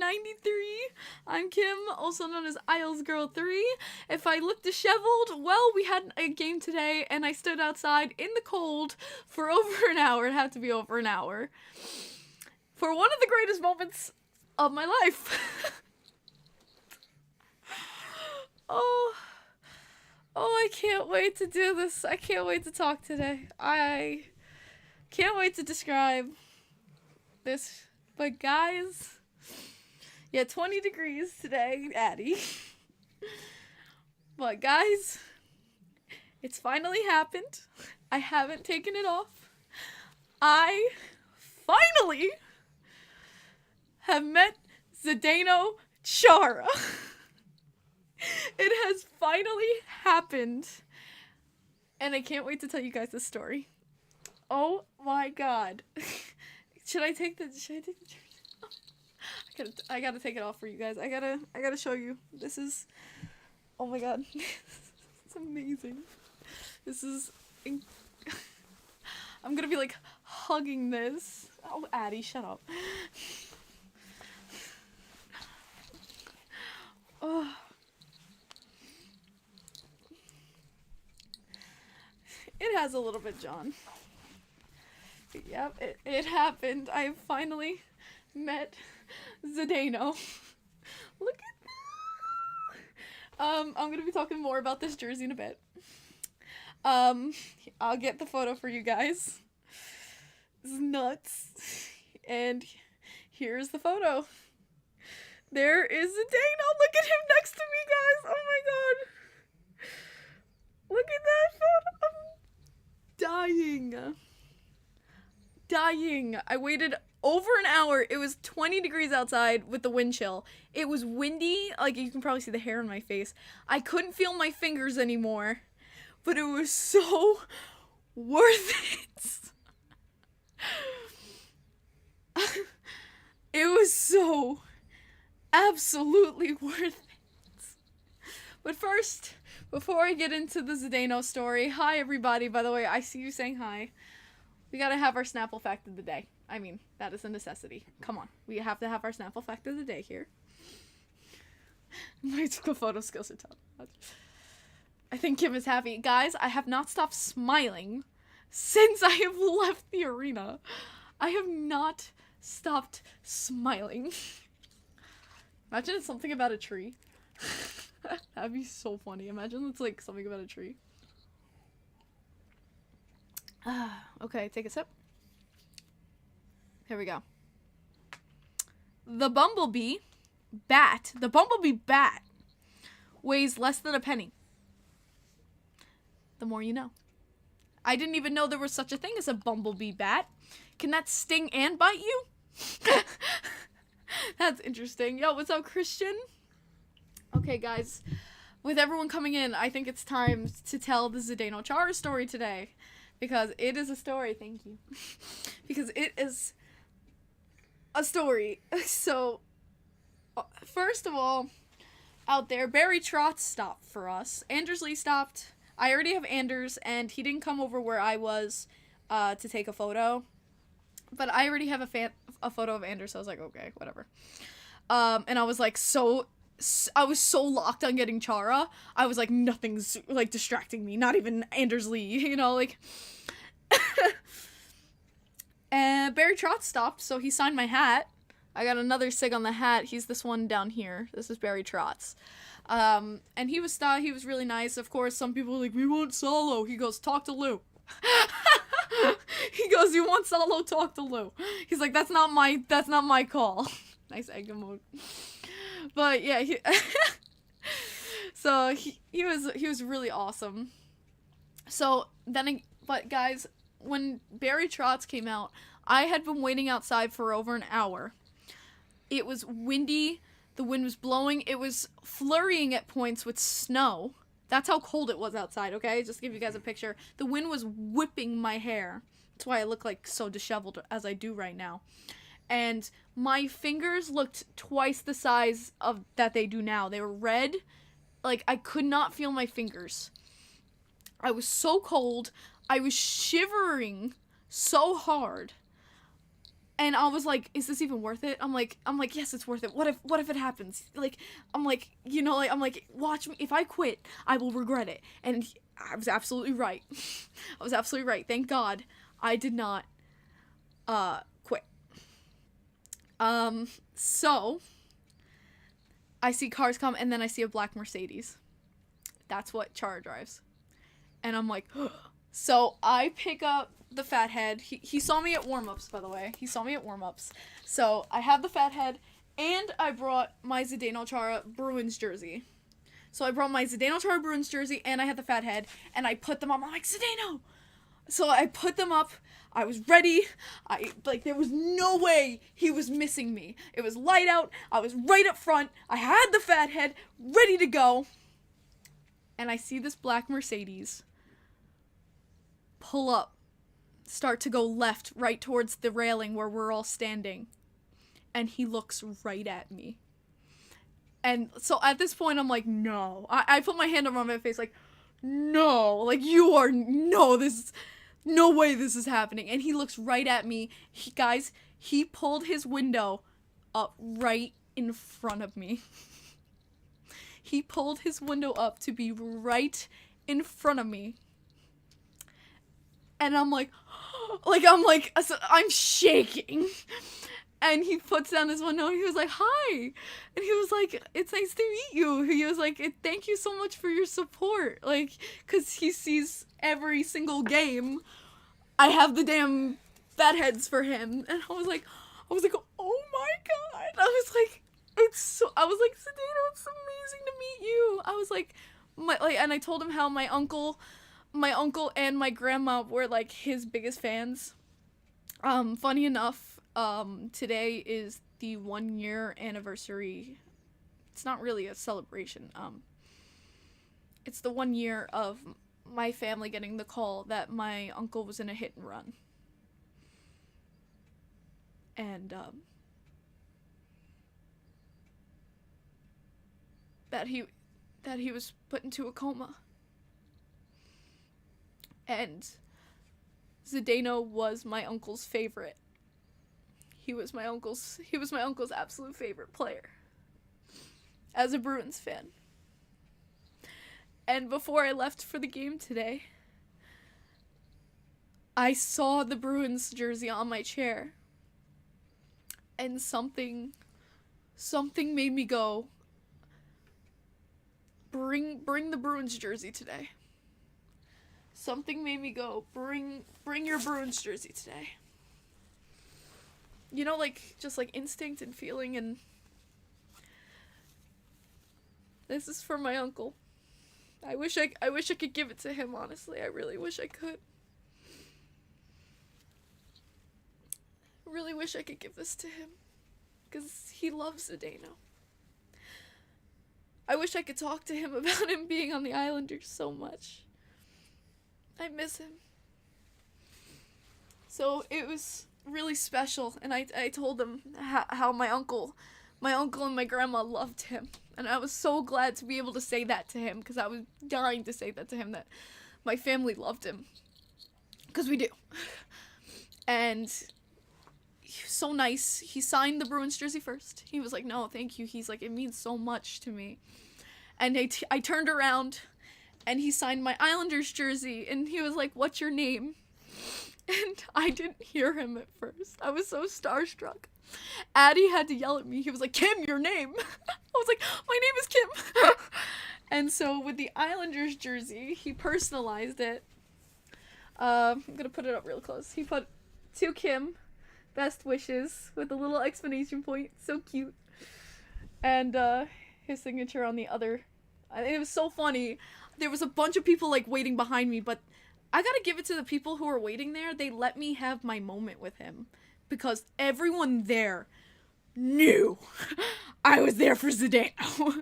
93. I'm Kim, also known as Isles Girl 3. If I look disheveled, well, we had a game today, and I stood outside in the cold for over an hour. It had to be over an hour. For one of the greatest moments of my life. Oh, I can't wait to do this. I can't wait to talk today. I can't wait to describe this. But guys, yeah, 20 degrees today, Addie. But guys, it's finally happened. I haven't taken it off. I finally have met Zdeno Chara. It has finally happened. And I can't wait to tell you guys this story. Oh my god. Should I take the jersey? I gotta take it off for you guys. I gotta show you. This is, oh my god. It's amazing. This is, I'm gonna be like hugging this. Oh, Addie, shut up. Oh. It has a little bit, John. Yep, it happened. I finally met Zdeno. Look at that! I'm gonna be talking more about this jersey in a bit. I'll get the photo for you guys. This is nuts. And here's the photo. There is Zdeno. Look at him next to me, guys. Oh my god. Look at that photo. I'm dying. I waited over an hour. It was 20 degrees outside with the wind chill. It was windy. Like, you can probably see the hair on my face. I couldn't feel my fingers anymore. But it was so worth it. It was so absolutely worth it. But first, before I get into the Zdeno story, hi everybody, by the way, I see you saying hi. We gotta have our Snapple fact of the day. I mean, that is a necessity. Come on, we have to have our Snapple fact of the day here. My photo skills are tough. I think Kim is happy. Guys, I have not stopped smiling since I have left the arena. I have not stopped smiling. Imagine it's something about a tree. That'd be so funny. Imagine it's like something about a tree. Okay, take a sip. Here we go. The bumblebee bat weighs less than a penny. The more you know. I didn't even know there was such a thing as a bumblebee bat. Can that sting and bite you? That's interesting. Yo, what's up, Christian? Okay, guys. With everyone coming in, I think it's time to tell the Zdeno Chara story today. Because it is a story. Thank you. Because it is a story. So, first of all, out there, Barry Trotz stopped for us. Anders Lee stopped. I already have Anders, and he didn't come over where I was to take a photo. But I already have a photo of Anders, so I was like, okay, whatever. And I was like, I was so locked on getting Chara. I was like, nothing's like distracting me. Not even Anders Lee, you know, like. And Barry Trotz stopped, so he signed my hat. I got another sig on the hat. He's this one down here. This is Barry Trotz. And he was really nice. Of course, some people were like, we want Solo. He goes, talk to Lou. He goes, you want Solo, talk to Lou. He's like, that's not my call. Nice egg emote. But yeah, so he was really awesome. So then, but guys, when Barry Trotz came out, I had been waiting outside for over an hour. It was windy. The wind was blowing. It was flurrying at points with snow. That's how cold it was outside, okay? Just to give you guys a picture. The wind was whipping my hair. That's why I look like so disheveled as I do right now. And my fingers looked twice the size of that they do now. They were red. Like, I could not feel my fingers. I was so cold. I was shivering so hard. And I was like, is this even worth it? I'm like, yes, it's worth it. What if it happens? Like, I'm like, you know, like, I'm like, watch me. If I quit, I will regret it. And I was absolutely right. I was absolutely right. Thank God I did not, quit. So I see cars come, and then I see a black Mercedes. That's what Chara drives. And I'm like, so I pick up the fat head. He saw me at warm-ups, by the way. He saw me at warm-ups. So I have the fat head, and I brought my Zdeno Chara Bruins jersey. So I brought my Zdeno Chara Bruins jersey, and I had the fat head, and I put them up. I'm like, Zdeno! So I put them up. I was ready. There was no way he was missing me. It was light out. I was right up front. I had the fat head, ready to go. And I see this black Mercedes pull up, start to go left, right towards the railing where we're all standing. And he looks right at me. And so at this point, I'm like, no. I put my hand over my face, like, no. Like, no way this is happening. And he looks right at me. He pulled his window up right in front of me. He pulled his window up to be right in front of me. And I'm like, I'm shaking. And he puts down his window and he was like, hi. And he was like, it's nice to meet you. He was like, thank you so much for your support. Like, because he sees every single game. I have the damn fat heads for him. And I was like, oh my God. I was like, Zdeno, it's amazing to meet you. I was like, and I told him how my uncle and my grandma were like his biggest fans. Funny enough, today is the 1 year anniversary. It's not really a celebration. It's the 1 year of my family getting the call that my uncle was in a hit and run. And, that he was put into a coma. And Zdeno was my uncle's favorite. He was my uncle's absolute favorite player as a Bruins fan. And before I left for the game today, I saw the Bruins jersey on my chair. And something made me go, bring the Bruins jersey today. Something made me go, bring your Bruins jersey today. You know, like, just like instinct and feeling, and this is for my uncle. I wish I could give it to him, honestly. I really wish I could. I really wish I could give this to him, because he loves Zdeno. I wish I could talk to him about him being on the Islanders so much. I miss him. So it was really special, and I told him how my uncle and my grandma loved him, and I was so glad to be able to say that to him, because I was dying to say that to him, that my family loved him, because we do. And he was so nice. He signed the Bruins jersey first. He was like, no, thank you. He's like, it means so much to me. And I turned around, and he signed my Islanders jersey, and he was like, what's your name? And I didn't hear him at first. I was so starstruck. Addie had to yell at me. He was like, Kim, your name. I was like, my name is Kim. And so with the Islanders jersey, he personalized it. I'm going to put it up real close. He put, to Kim, best wishes, with a little exclamation point. So cute. And his signature on the other. It was so funny. There was a bunch of people like waiting behind me, but I gotta give it to the people who were waiting there. They let me have my moment with him, because everyone there knew I was there for Zdeno.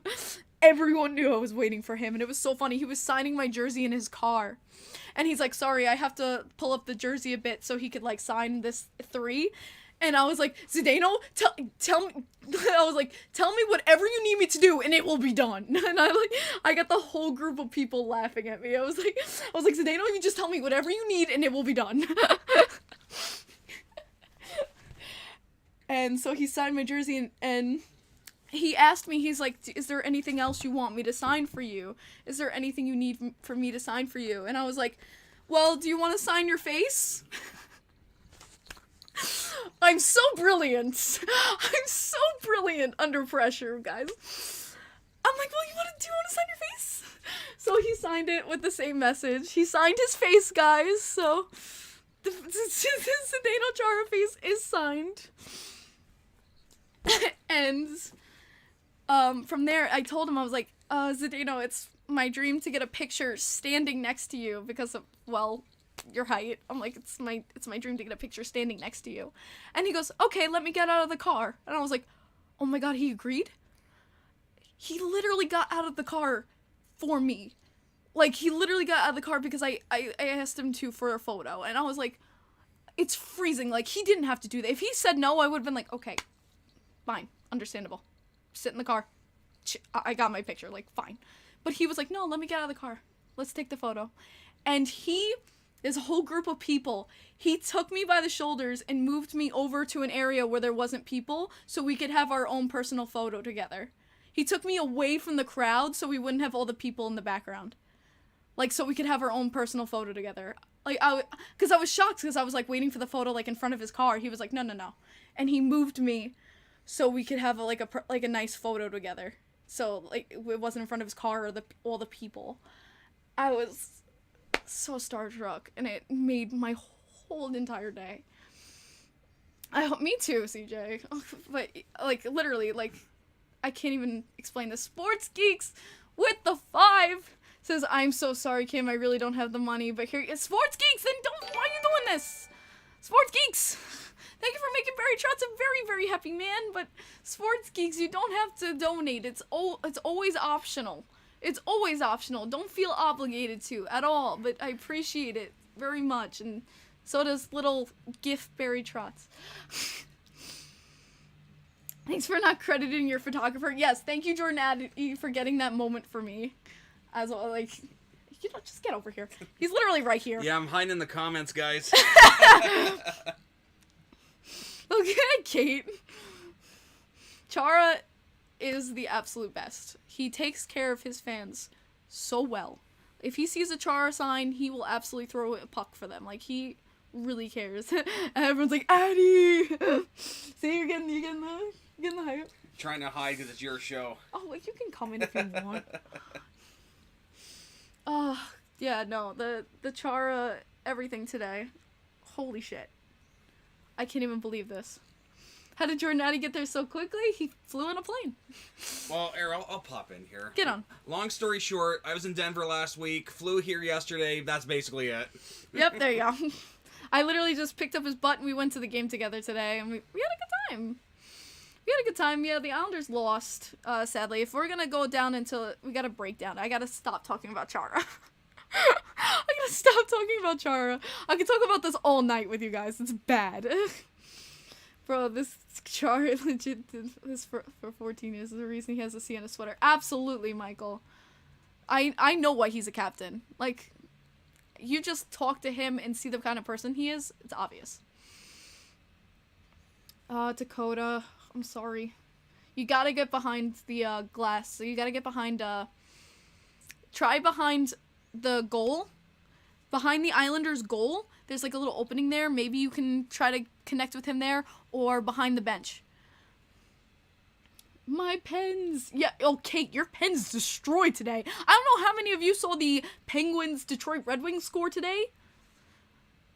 Everyone knew I was waiting for him, and it was so funny. He was signing my jersey in his car, and he's like, sorry, I have to pull up the jersey a bit so he could like sign this 3. And I was like, Zdeno, tell me, I was like, tell me whatever you need me to do and it will be done. And I got the whole group of people laughing at me. I was like, Zdeno, you just tell me whatever you need and it will be done. And so he signed my jersey, and he asked me, he's like, is there anything else you want me to sign for you? Is there anything you need for me to sign for you? And I was like, well, do you want to sign your face? I'm so brilliant. I'm so brilliant under pressure, guys. I'm like, well, do you want to sign your face? So he signed it with the same message. He signed his face, guys. So the Zdeno Chara face is signed. And from there, I told him, I was like, Zdeno, it's my dream to get a picture standing next to you because of, well, your height. I'm like, it's my dream to get a picture standing next to you. And he goes, okay, let me get out of the car. And I was like, oh my god, he agreed? He literally got out of the car for me. Like, he literally got out of the car because I asked him to for a photo. And I was like, it's freezing. Like, he didn't have to do that. If he said no, I would have been like, okay, fine, understandable. Sit in the car. I got my picture, like, fine. But he was like, no, let me get out of the car. Let's take the photo. And there's a whole group of people. He took me by the shoulders and moved me over to an area where there wasn't people so we could have our own personal photo together. He took me away from the crowd so we wouldn't have all the people in the background. Like, so we could have our own personal photo together. Like, because I was shocked because I was, like, waiting for the photo, like, in front of his car. He was like, no, no, no. And he moved me so we could have, a nice photo together. So, like, it wasn't in front of his car or all the people. I was so starstruck, and it made my whole entire day. Me too, CJ. But, like, literally, like, I can't even explain this. Sports Geeks with the 5 says, I'm so sorry, Kim, I really don't have the money, but here, Sports Geeks, then why are you doing this? Sports Geeks, thank you for making Barry Trotz a very, very happy man, but Sports Geeks, you don't have to donate, it's always optional. It's always optional, don't feel obligated to, at all, but I appreciate it very much, and so does little gift Barry Trotz. Thanks for not crediting your photographer. Yes, thank you, Jordan Addy, for getting that moment for me. As well, like, just get over here. He's literally right here. Yeah, I'm hiding in the comments, guys. Look at Kate. Chara is the absolute best. He takes care of his fans so well. If he sees a Chara sign, he will absolutely throw a puck for them. Like, he really cares. And everyone's like, Addy! See, you're getting the hype. Trying to hide because it's your show. Oh, like, you can comment if you want. Yeah, no, the Chara everything today. Holy shit. I can't even believe this. How did Jordan Addy get there so quickly? He flew in a plane. Well, Aaron, I'll pop in here. Get on. Long story short, I was in Denver last week, flew here yesterday, that's basically it. Yep, there you go. I literally just picked up his butt and we went to the game together today, and we had a good time. Yeah, the Islanders lost, sadly. If we're gonna go down until we gotta break down, I gotta stop talking about Chara. I gotta stop talking about Chara. I can talk about this all night with you guys. It's bad. Bro, this Chara legit did this for 14 years. Is the reason he has a Sienna sweater. Absolutely, Michael. I know why he's a captain. Like, you just talk to him and see the kind of person he is. It's obvious. Dakota, I'm sorry. You gotta get behind the glass. So you gotta get behind try behind the goal. Behind the Islanders' goal. There's like a little opening there. Maybe you can try to connect with him there, or behind the bench. My pens. Yeah, oh, Kate, your pen's destroyed today. I don't know how many of you saw the Penguins Detroit Red Wings score today.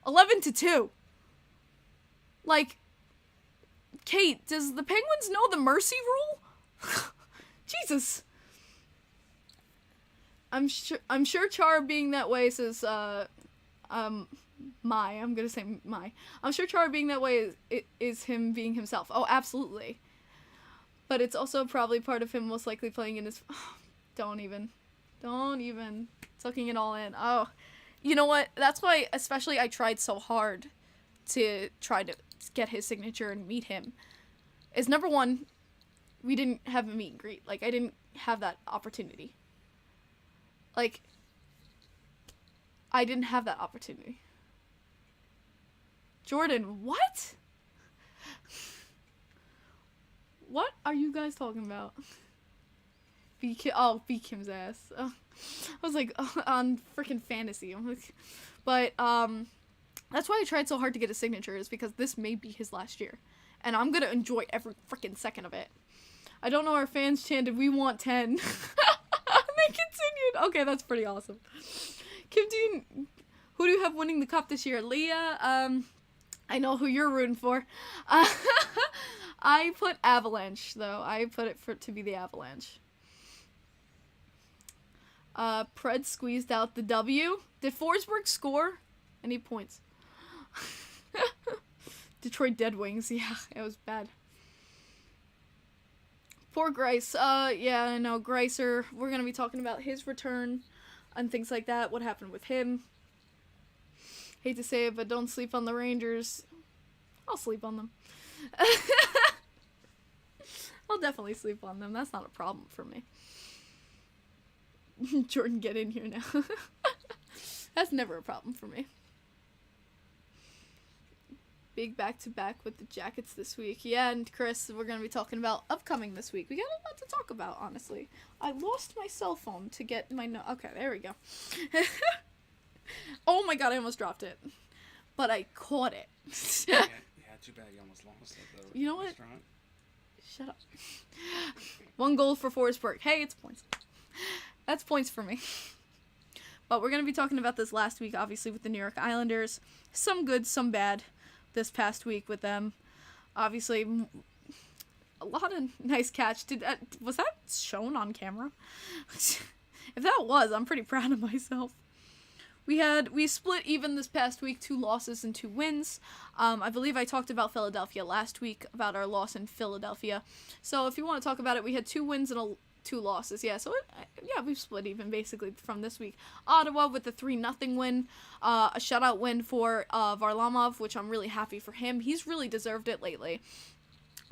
11-2. Like, Kate, does the Penguins know the mercy rule? Jesus. I'm sure Chara being that way says, I'm gonna say my. I'm sure Chara being that way is him being himself. Oh, absolutely. But it's also probably part of him most likely playing in his... Don't even. Sucking it all in. Oh. You know what? That's why, especially, I tried so hard to try to get his signature and meet him. Is number one, we didn't have a meet and greet. Like, I didn't have that opportunity. Like, I didn't have that opportunity. Jordan, what? What are you guys talking about? Beat Kim's ass. I was like, on freaking fantasy. I'm like, but, that's why I tried so hard to get a signature, is because this may be his last year. And I'm gonna enjoy every freaking second of it. I don't know, our fans chanted, "We want 10." They continued. Okay, that's pretty awesome. Kim, who do you have winning the cup this year? Leah, I know who you're rooting for. I put Avalanche, though. I put it to be the Avalanche. Pred squeezed out the W. Did Forsberg score any points? Detroit Dead Wings. Yeah, it was bad. Poor Greiss. Yeah, I know. Greisser. We're going to be talking about his return and things like that. What happened with him. Hate to say it, but don't sleep on the Rangers. I'll sleep on them. I'll definitely sleep on them. That's not a problem for me. Jordan, get in here now. That's never a problem for me. Big back-to-back with the Jackets this week. Yeah, and Chris, we're going to be talking about upcoming this week. We got a lot to talk about, honestly. I lost my cell phone to get my okay, there we go. Oh my god, I almost dropped it. But I caught it. Yeah, too bad you almost lost it, though. You know what? Shut up. 1 goal for Forsberg. Hey, it's points. That's points for me. But we're going to be talking about this last week, obviously, with the New York Islanders. Some good, some bad this past week with them. Obviously, a lot of nice catch. Was that shown on camera? If that was, I'm pretty proud of myself. We split even this past week, 2 losses and 2 wins. I believe I talked about Philadelphia last week, about our loss in Philadelphia. So if you want to talk about it, we had 2 wins and 2 losses. Yeah, so we've split even basically from this week. Ottawa with the 3-0 win, a shutout win for Varlamov, which I'm really happy for him. He's really deserved it lately.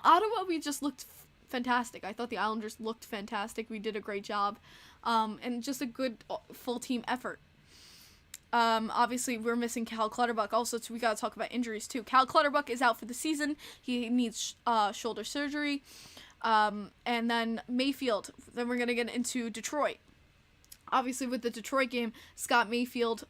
Ottawa, we just looked fantastic. I thought the Islanders looked fantastic. We did a great job, and just a good full team effort. Obviously, we're missing Cal Clutterbuck also, so we gotta talk about injuries too. Cal Clutterbuck is out for the season. He needs shoulder surgery. And then Mayfield. Then we're gonna get into Detroit. Obviously, with the Detroit game, Scott Mayfield,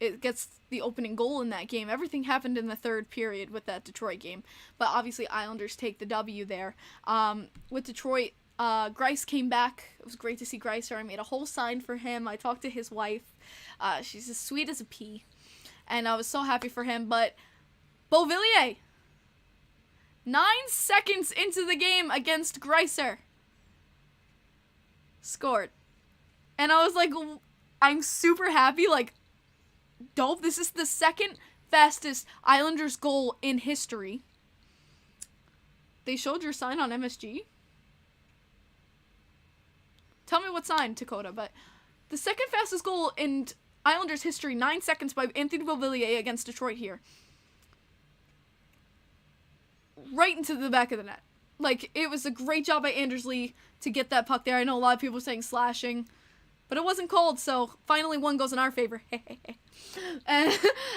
it gets the opening goal in that game. Everything happened in the 3rd period with that Detroit game. But obviously, Islanders take the W there. With Detroit, Greiss came back. It was great to see Greiss. I made a whole sign for him. I talked to his wife. She's as sweet as a pea. And I was so happy for him. But Beauvillier, 9 seconds into the game against Greisser, scored. And I was like, I'm super happy. Like, dope. This is the 2nd fastest Islanders goal in history. They showed your sign on MSG. Tell me what sign, Dakota, but the 2nd fastest goal in Islanders history, 9 seconds by Anthony Beauvillier against Detroit here. Right into the back of the net. Like, it was a great job by Anders Lee to get that puck there. I know a lot of people were saying slashing, but it wasn't called, so finally 1 goes in our favor.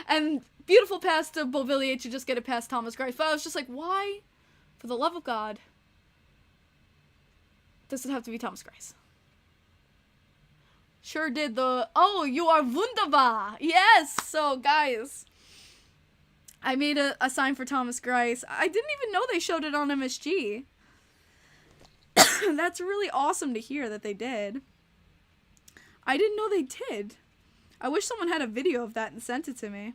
and beautiful pass to Beauvillier to just get it past Thomas Greiss. But I was just like, why, for the love of God, does it have to be Thomas Greiss? Sure did the... Oh, you are wunderbar! Yes! So, guys, I made a sign for Thomas Greiss. I didn't even know they showed it on MSG. That's really awesome to hear that they did. I didn't know they did. I wish someone had a video of that and sent it to me.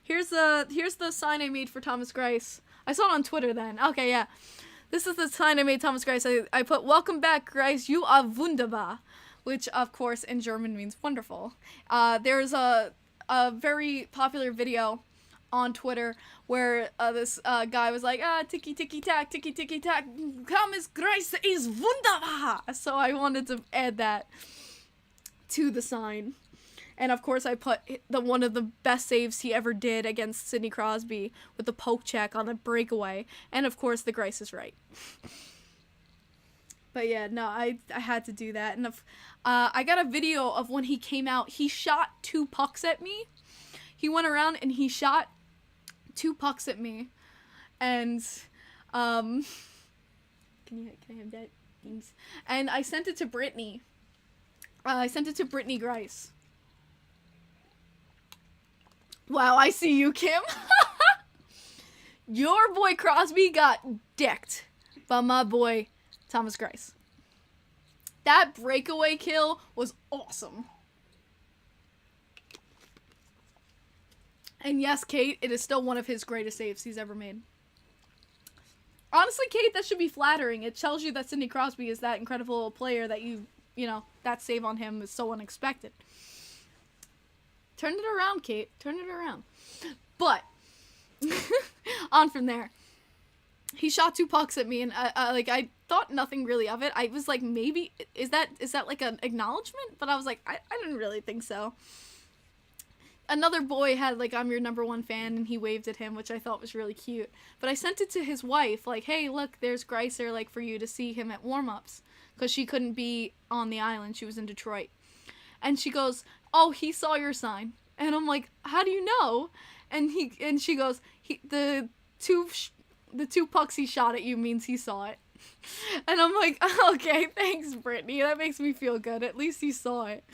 Here's the sign I made for Thomas Greiss. I saw it on Twitter then. Okay, yeah. This is the sign I made Thomas Greiss. I put, "Welcome back, Greiss. You are wunderbar," which, of course, in German means wonderful. There's a very popular video on Twitter where this guy was like, ticky ticky tack, ticky ticky tack, Thomas Greiss is wunderbar. So I wanted to add that to the sign. And of course I put one of the best saves he ever did against Sidney Crosby with the poke check on a breakaway. And of course the Greiss is right. But yeah, no, I had to do that. And I got a video of when he came out. He shot 2 pucks at me. He went around and he shot 2 pucks at me. And Can I have that? Thanks. And I sent it to Brittany. I sent it to Brittany Greiss. Wow, I see you, Kim. Your boy Crosby got decked by my boy Thomas Greiss. That breakaway kill was awesome. And yes, Kate, it is still one of his greatest saves he's ever made. Honestly, Kate, that should be flattering. It tells you that Sidney Crosby is that incredible player that you know, that save on him is so unexpected. Turn it around, Kate. Turn it around. But, on from there. He shot 2 pucks at me, and I thought nothing really of it. I was like, maybe, is that like an acknowledgement? But I was like, I didn't really think so. Another boy had, like, I'm your #1 fan, and he waved at him, which I thought was really cute. But I sent it to his wife, like, hey, look, there's Greisser, like, for you to see him at warm-ups. Because she couldn't be on the island. She was in Detroit. And she goes, oh, he saw your sign. And I'm like, how do you know? And she goes, the two pucks he shot at you means he saw it. And I'm like, okay, thanks, Brittany. That makes me feel good. At least he saw it.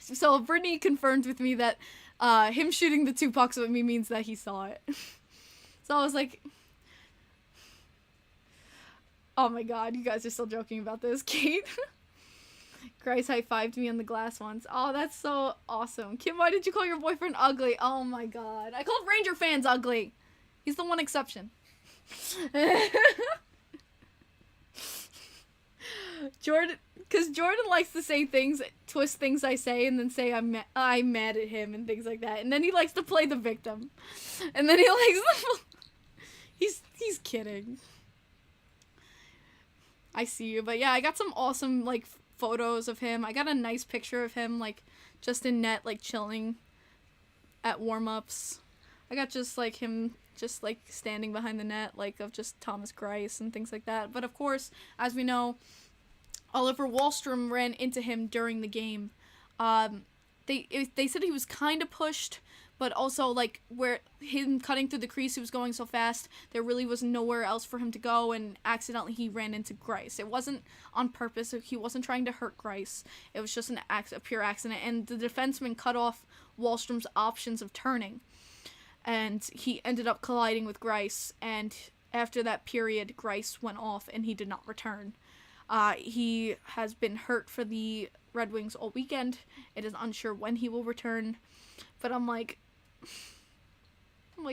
So Brittany confirmed with me that him shooting the 2 pucks at me means that he saw it. So I was like, oh my god, you guys are still joking about this, Kate. Greiss high-fived me on the glass once. Oh, that's so awesome. Kim, why did you call your boyfriend ugly? Oh my god. I called Ranger fans ugly. He's the one exception. Because Jordan likes to say things, twist things I say, and then say I'm mad at him and things like that. And then he likes to play the victim. And then he likes he's kidding. I see you. But yeah, I got some awesome, like, photos of him. I got a nice picture of him, like, just in net, like, chilling at warm-ups. I got just, like, him just, like, standing behind the net, like, of just Thomas Greiss and things like that. But, of course, as we know, Oliver Wahlstrom ran into him during the game. They said he was kind of pushed, but also, like, where him cutting through the crease, he was going so fast, there really was nowhere else for him to go, and accidentally he ran into Greiss. It wasn't on purpose. He wasn't trying to hurt Greiss. It was just a pure accident, and the defenseman cut off Wahlstrom's options of turning, and he ended up colliding with Greiss, and after that period, Greiss went off, and he did not return. He has been hurt for the Red Wings all weekend. It is unsure when he will return, but I'm like,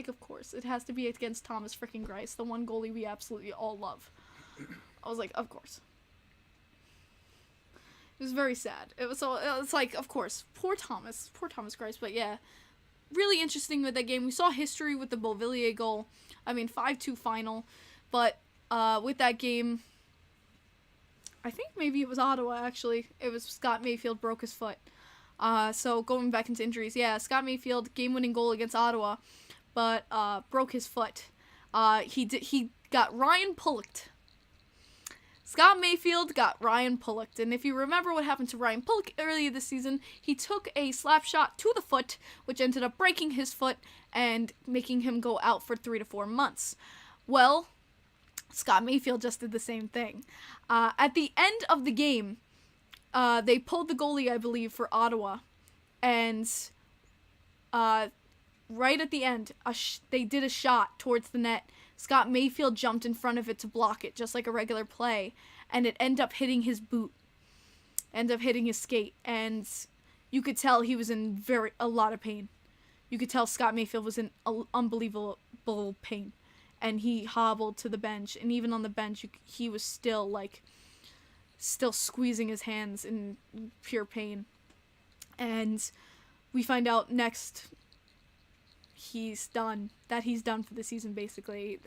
of course, it has to be against Thomas freaking Greiss, the one goalie we absolutely all love. I was like, of course. It was very sad. It's like, of course, poor Thomas Greiss, but yeah, really interesting with that game. We saw history with the Beauvillier goal. I mean, 5-2 final, but with that game, I think maybe it was Ottawa, actually. It was Scott Mayfield broke his foot. So going back into injuries, yeah, Scott Mayfield, game-winning goal against Ottawa, but broke his foot. He got Ryan Pulocked. Scott Mayfield got Ryan Pulocked, and if you remember what happened to Ryan Pulock earlier this season, he took a slap shot to the foot, which ended up breaking his foot and making him go out for 3 to 4 months. Well, Scott Mayfield just did the same thing. At the end of the game, they pulled the goalie, I believe, for Ottawa, and right at the end, they did a shot towards the net. Scott Mayfield jumped in front of it to block it, just like a regular play, and it ended up hitting his boot, ended up hitting his skate, and you could tell he was in a lot of pain. You could tell Scott Mayfield was in unbelievable pain, and he hobbled to the bench, and even on the bench, he was still squeezing his hands in pure pain. And we find out next he's done for the season, basically.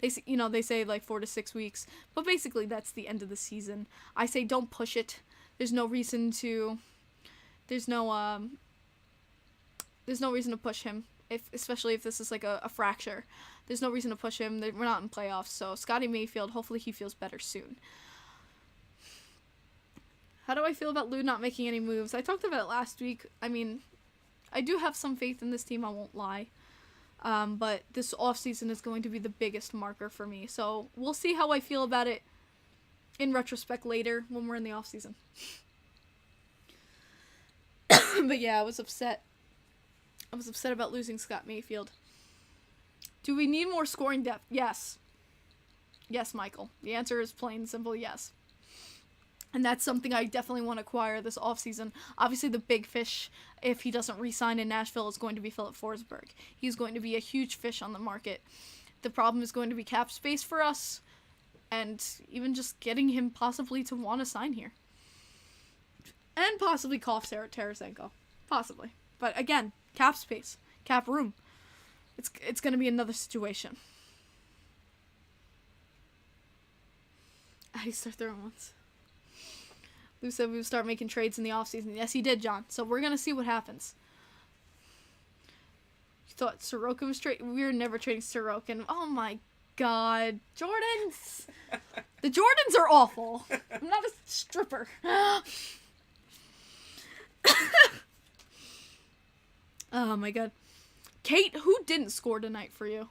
They say like 4 to 6 weeks, but basically that's the end of the season. I say don't push it. There's no reason to push him, especially if this is like a fracture. There's no reason to push him. We're not in playoffs, so Scotty Mayfield, hopefully he feels better soon. How do I feel about Lou not making any moves? I talked about it last week. I mean, I do have some faith in this team, I won't lie. But this offseason is going to be the biggest marker for me. So we'll see how I feel about it in retrospect later when we're in the offseason. But yeah, I was upset. I was upset about losing Scott Mayfield. Do we need more scoring depth? Yes. Yes, Michael. The answer is plain and simple yes. And that's something I definitely want to acquire this offseason. Obviously, the big fish, if he doesn't re-sign in Nashville, is going to be Philip Forsberg. He's going to be a huge fish on the market. The problem is going to be cap space for us, and even just getting him possibly to want to sign here. And possibly Tarasenko. Possibly. But again, cap space. Cap room. It's going to be another situation. I start throwing ones. Lou said we would start making trades in the offseason. Yes, he did, John. So we're going to see what happens. You thought Sorokin was trade? We were never trading Sorokin. Oh my god. Jordans! The Jordans are awful. I'm not a stripper. Oh my god. Kate, who didn't score tonight for you?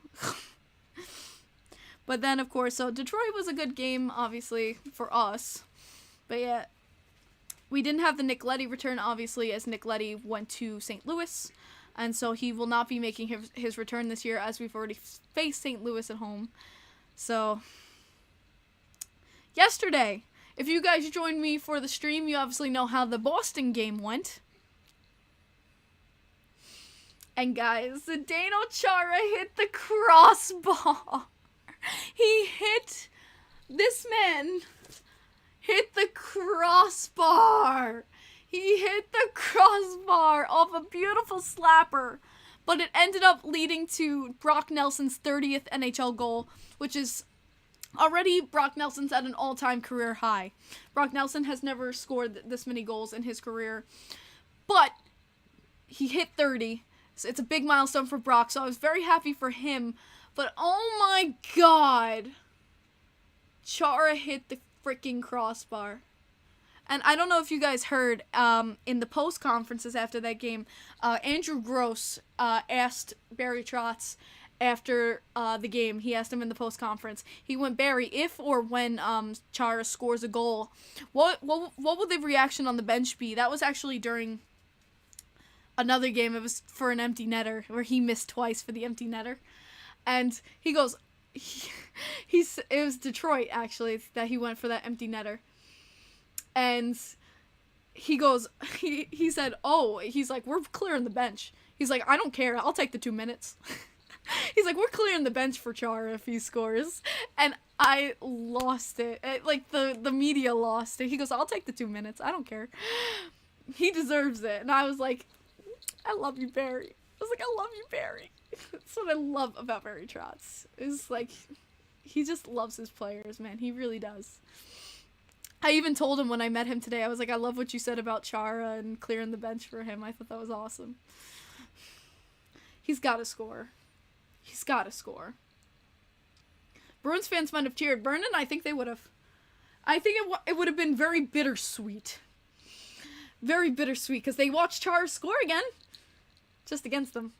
But then, of course, so Detroit was a good game, obviously, for us. But yeah, we didn't have the Nick Leddy return, obviously, as Nick Leddy went to St. Louis. And so he will not be making his return this year, as we've already faced St. Louis at home. So, yesterday, if you guys joined me for the stream, you obviously know how the Boston game went. And guys, Zdeno Chara hit the crossbar. This man hit the crossbar. He hit the crossbar off a beautiful slapper. But it ended up leading to Brock Nelson's 30th NHL goal, which is already Brock Nelson's at an all-time career high. Brock Nelson has never scored this many goals in his career. But he hit 30. So it's a big milestone for Brock, so I was very happy for him. But oh my god, Chara hit the freaking crossbar. And I don't know if you guys heard, in the post conferences after that game, Andrew Gross asked Barry Trotz after the game. He asked him in the post conference. He went, Barry, if or when Chara scores a goal, what will the reaction on the bench be? That was actually during another game. It was for an empty netter where he missed twice for the empty netter. And he goes, it was Detroit, actually, that he went for that empty netter. And he goes, he said, he's like, we're clearing the bench. He's like, I don't care. I'll take the 2 minutes. He's like, we're clearing the bench for Chara if he scores. And I lost it. Like, the media lost it. He goes, I'll take the 2 minutes. I don't care. He deserves it. And I was like, I love you, Barry. I was like, I love you, Barry. That's what I love about Barry Trotz. Is like, he just loves his players, man. He really does. I even told him when I met him today, I was like, I love what you said about Chara and clearing the bench for him. I thought that was awesome. He's got to score. He's got to score. Bruins fans might have cheered. Vernon, I think they would have. I think it would have been very bittersweet. Very bittersweet, because they watched Chara score again. Just against them.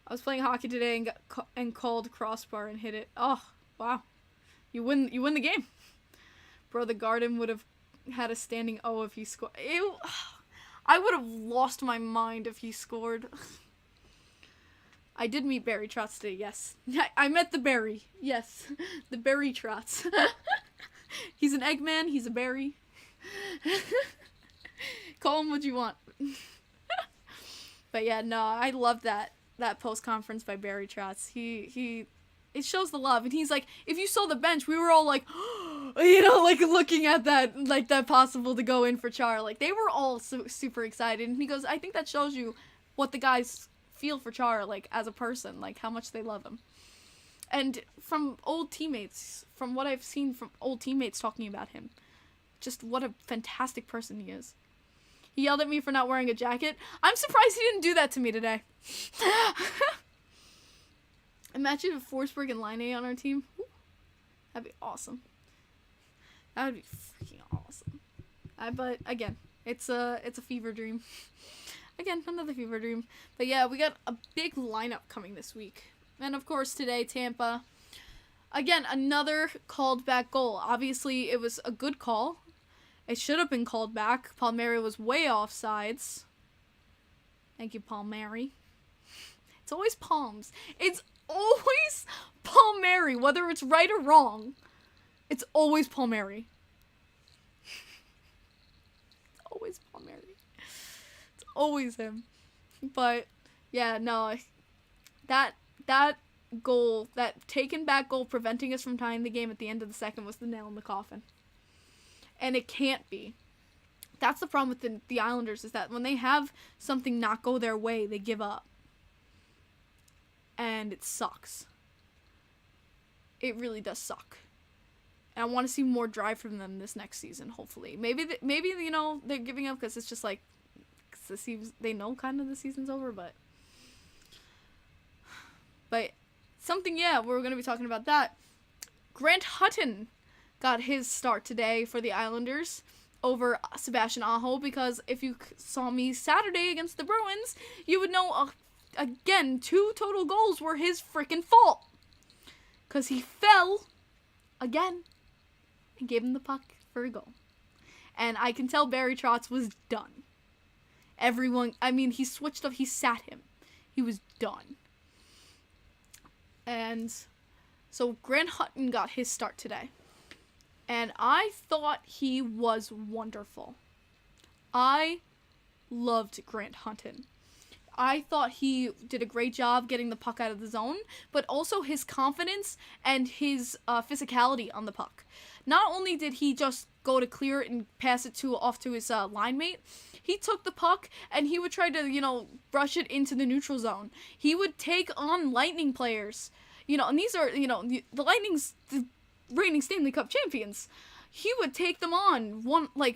I was playing hockey today and called crossbar and hit it. Oh, wow. You win the game. Bro, the Garden would have had a standing O if he scored. I would have lost my mind if he scored. I did meet Barry Trotz today, yes. I met the Barry. Yes. The Barry Trotz. He's an Eggman, he's a berry. Call him what you want. But yeah, no, I love that post conference by Barry Trotz. It shows the love, and he's like, if you saw the bench, we were all like, like looking at that, like that possible to go in for Chara. Like they were all super excited, and he goes, I think that shows you what the guys feel for Chara, like as a person, like how much they love him. And from old teammates, from what I've seen from old teammates talking about him, just what a fantastic person he is. He yelled at me for not wearing a jacket. I'm surprised he didn't do that to me today. Imagine if Forsberg and Laine on our team. That'd be awesome. That would be freaking awesome. But again, it's a fever dream. Again, another fever dream. But yeah, we got a big lineup coming this week. And of course, today, Tampa. Again, another called back goal. Obviously, it was a good call. It should have been called back. Palmieri was way offsides. Thank you, Palmieri. It's always Palms. It's always Palmieri, whether it's right or wrong. It's always Palmieri. Always Palmieri. It's always him. But yeah, no, that goal, that taken back goal preventing us from tying the game at the end of the second was the nail in the coffin. And it can't be. That's the problem with the Islanders, is that when they have something not go their way, they give up. And it sucks. It really does suck. And I want to see more drive from them this next season, hopefully. Maybe you know, they're giving up because it's just like, they know kind of the season's over, but something, yeah, we're going to be talking about that. Grant Hutton got his start today for the Islanders over Sebastian Aho, because if you saw me Saturday against the Bruins, you would know, again, 2 total goals were his freaking fault. Because he fell again and gave him the puck for a goal. And I can tell Barry Trotz was done. He switched up, he sat him. He was done. And so Grant Hutton got his start today. And I thought he was wonderful. I loved Grant Hutton. I thought he did a great job getting the puck out of the zone, but also his confidence and his physicality on the puck. Not only did he just go to clear it and pass it off to his line mate, he took the puck and he would try to, brush it into the neutral zone. He would take on Lightning players, and these are, the Lightning's the reigning Stanley Cup champions. He would take them on,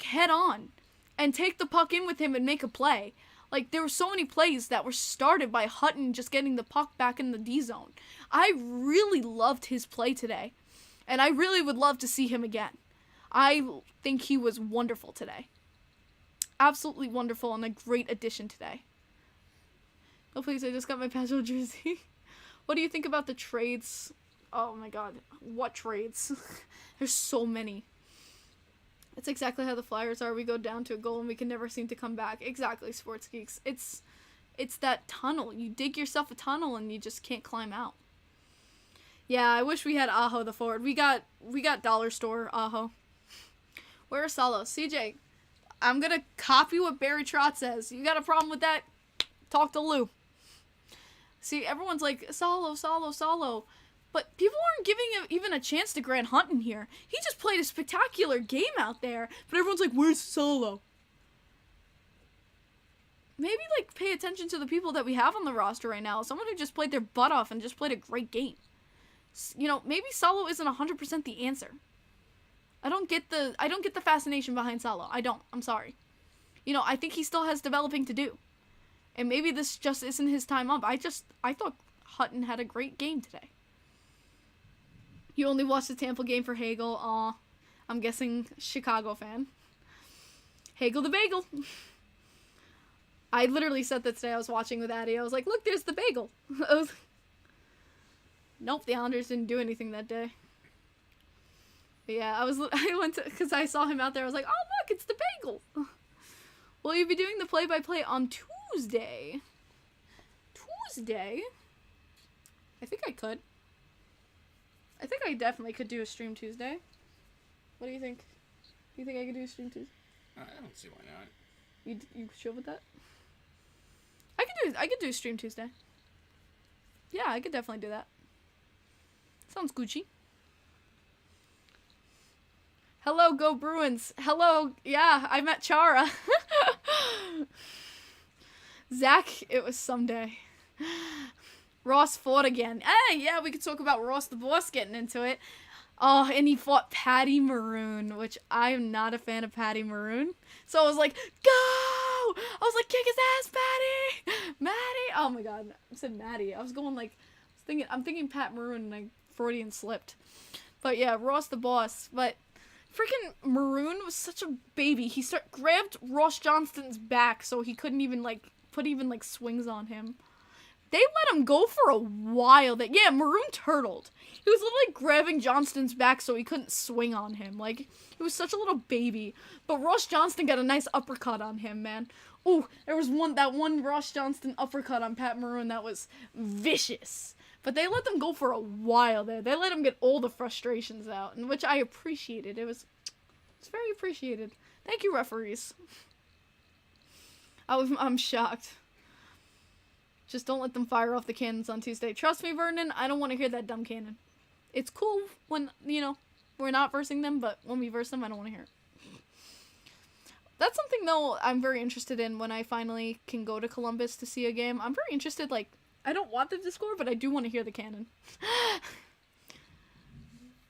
head on, and take the puck in with him and make a play. There were so many plays that were started by Hutton just getting the puck back in the D zone. I really loved his play today, and I really would love to see him again. I think he was wonderful today. Absolutely wonderful, and a great addition today. Oh, please, I just got my pageau jersey. What do you think about the trades? Oh my god, what trades? There's so many. It's exactly how the Flyers are. We go down to a goal and we can never seem to come back. Exactly, sports geeks. It's that tunnel. You dig yourself a tunnel and you just can't climb out. Yeah, I wish we had Aho the forward. We got dollar store Aho. Where is Salo? CJ, I'm gonna copy what Barry Trotz says. You got a problem with that? Talk to Lou. See, everyone's like, Salo. But people aren't giving him even a chance to Grant Hutton here. He just played a spectacular game out there. But everyone's like, where's Solo? Maybe, pay attention to the people that we have on the roster right now. Someone who just played their butt off and just played a great game. Maybe Solo isn't 100% the answer. I don't get the fascination behind Solo. I don't. I'm sorry. I think he still has developing to do. And maybe this just isn't his time up. I thought Hutton had a great game today. You only watched the Tampa game for Hagel. Aw, I'm guessing Chicago fan. Hagel the bagel. I literally said that today. I was watching with Addie. I was like, look, there's the bagel. Nope, the Islanders didn't do anything that day. But yeah, I went to, because I saw him out there. I was like, oh, look, it's the bagel. Will you be doing the play-by-play on Tuesday? Tuesday? I think I could. I think I definitely could do a stream Tuesday. What do you think? Do you think I could do a stream Tuesday? I don't see why not. You sure with that? I could do a stream Tuesday. Yeah, I could definitely do that. Sounds Gucci. Hello, go Bruins. Hello, yeah, I met Chara. Zach, it was someday. Ross fought again. Hey, yeah, we could talk about Ross the Boss getting into it. Oh, and he fought Patty Maroon, which I am not a fan of Patty Maroon. So I was like, go! I was like, kick his ass, Patty! Maddie! Oh my god, I said Maddie. I was going I'm thinking Pat Maroon and I Freudian slipped. But yeah, Ross the Boss. But freaking Maroon was such a baby. He grabbed Ross Johnston's back so he couldn't even, put even, like, swings on him. They let him go for a while. Maroon turtled. He was literally grabbing Johnston's back so he couldn't swing on him. Like, he was such a little baby. But Ross Johnston got a nice uppercut on him, man. Ooh, there was that one Ross Johnston uppercut on Pat Maroon that was vicious. But they let them go for a while there. They let him get all the frustrations out, and which I appreciated. It's very appreciated. Thank you, referees. I'm shocked. Just don't let them fire off the cannons on Tuesday. Trust me, Vernon, I don't want to hear that dumb cannon. It's cool when, we're not versing them, but when we verse them, I don't want to hear it. That's something, though, I'm very interested in when I finally can go to Columbus to see a game. I'm very interested, like, I don't want them to score, but I do want to hear the cannon.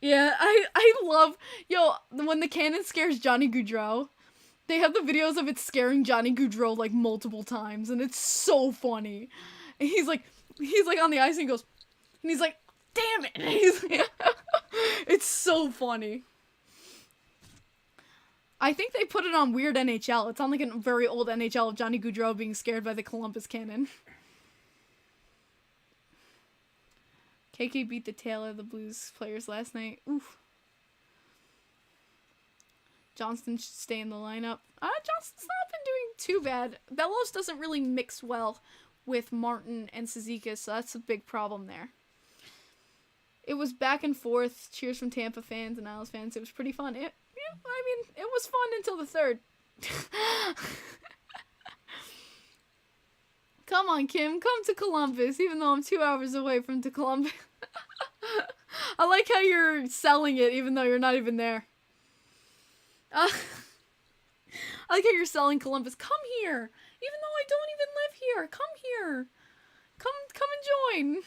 Yeah, I love, when the cannon scares Johnny Gaudreau, they have the videos of it scaring Johnny Gaudreau, like, multiple times, and it's so funny. And he's like on the ice, and he goes, and he's like, damn it! And it's so funny. I think they put it on Weird NHL. It's on, like, a very old NHL of Johnny Gaudreau being scared by the Columbus cannon. KK beat the tail of the Blues players last night. Oof. Johnston should stay in the lineup. Johnston's not been doing too bad. Bellows doesn't really mix well with Martin and Cizikas, so that's a big problem there. It was back and forth. Cheers from Tampa fans and Isles fans. It was pretty fun. It was fun until the third. Come on, Kim. Come to Columbus, even though I'm 2 hours away from to Columbus. I like how you're selling it, even though you're not even there. I like how you're selling Columbus. Come here. Even though I don't even live here. Come here. Come and join.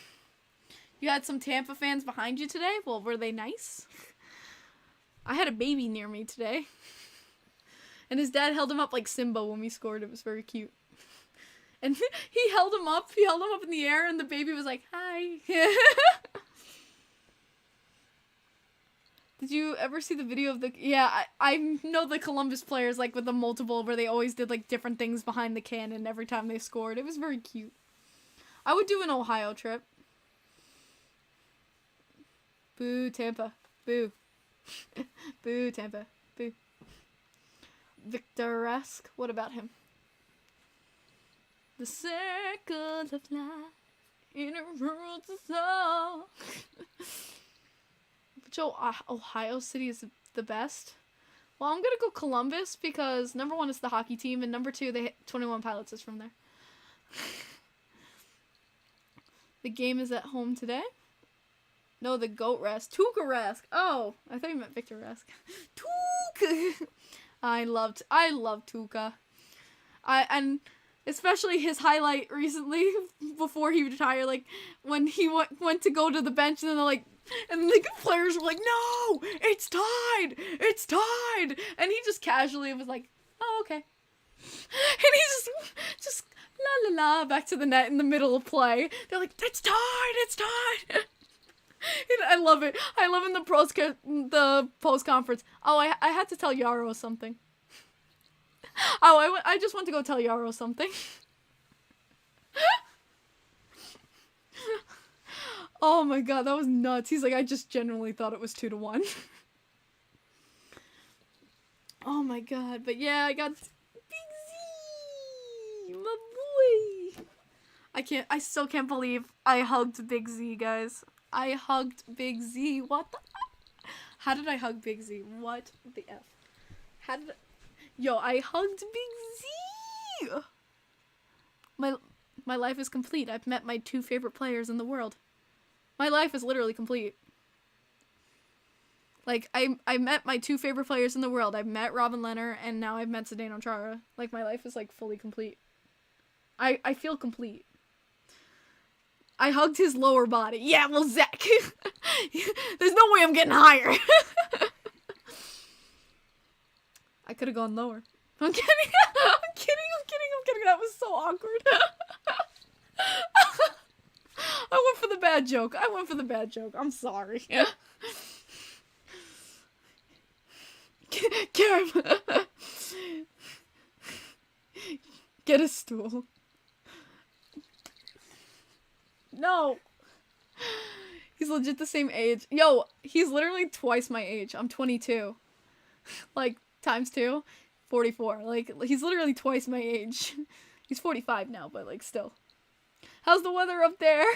You had some Tampa fans behind you today? Well, were they nice? I had a baby near me today. And his dad held him up like Simba when we scored. It was very cute. And he held him up. He held him up in the air, and the baby was like, hi. Did you ever see the video of the... Yeah, I know the Columbus players, like, with the multiple, where they always did, like, different things behind the cannon every time they scored. It was very cute. I would do an Ohio trip. Boo, Tampa. Boo. Boo, Tampa. Boo. Victor-esque. What about him? The circles of life in a world of soul. Joe, Ohio City is the best. Well, I'm gonna go Columbus because number one is the hockey team, and number two, 21 Pilots is from there. The game is at home today. No, the goat rest. Tuukka-esque. Oh, I thought you meant Victor-esque. Tuukka. I loved Tuukka. And especially his highlight recently before he retired, like when he went to go to the bench, and then they're like. And the players were like, no, it's tied, and he just casually was like, oh, okay, and he just la la la back to the net in the middle of play. They're like, it's tied. And I love it. I love in the post conference. Oh, I had to tell Yarrow something. I just went to go tell Yarrow something. Oh my god, that was nuts. He's like, I just genuinely thought it was 2-1. Oh my god, but yeah, I got Big Z, my boy. I still can't believe I hugged Big Z, guys. I hugged Big Z. What the? How did I hug Big Z? What the F? I hugged Big Z. My life is complete. I've met my 2 favorite players in the world. My life is literally complete. Like, I met my 2 favorite players in the world. I've met Robin Leonard, and now I've met Zdeno Chara. Like, my life is, like, fully complete. I feel complete. I hugged his lower body. Yeah, well, Zach. There's no way I'm getting higher. I could have gone lower. I'm kidding. I'm kidding. That was so awkward. I went for the bad joke. I'm sorry. Karen, get a stool. No. He's legit the same age. Yo, he's literally twice my age. I'm 22. Like, times 2, 44. Like, he's literally twice my age. He's 45 now, but, like, still. How's the weather up there?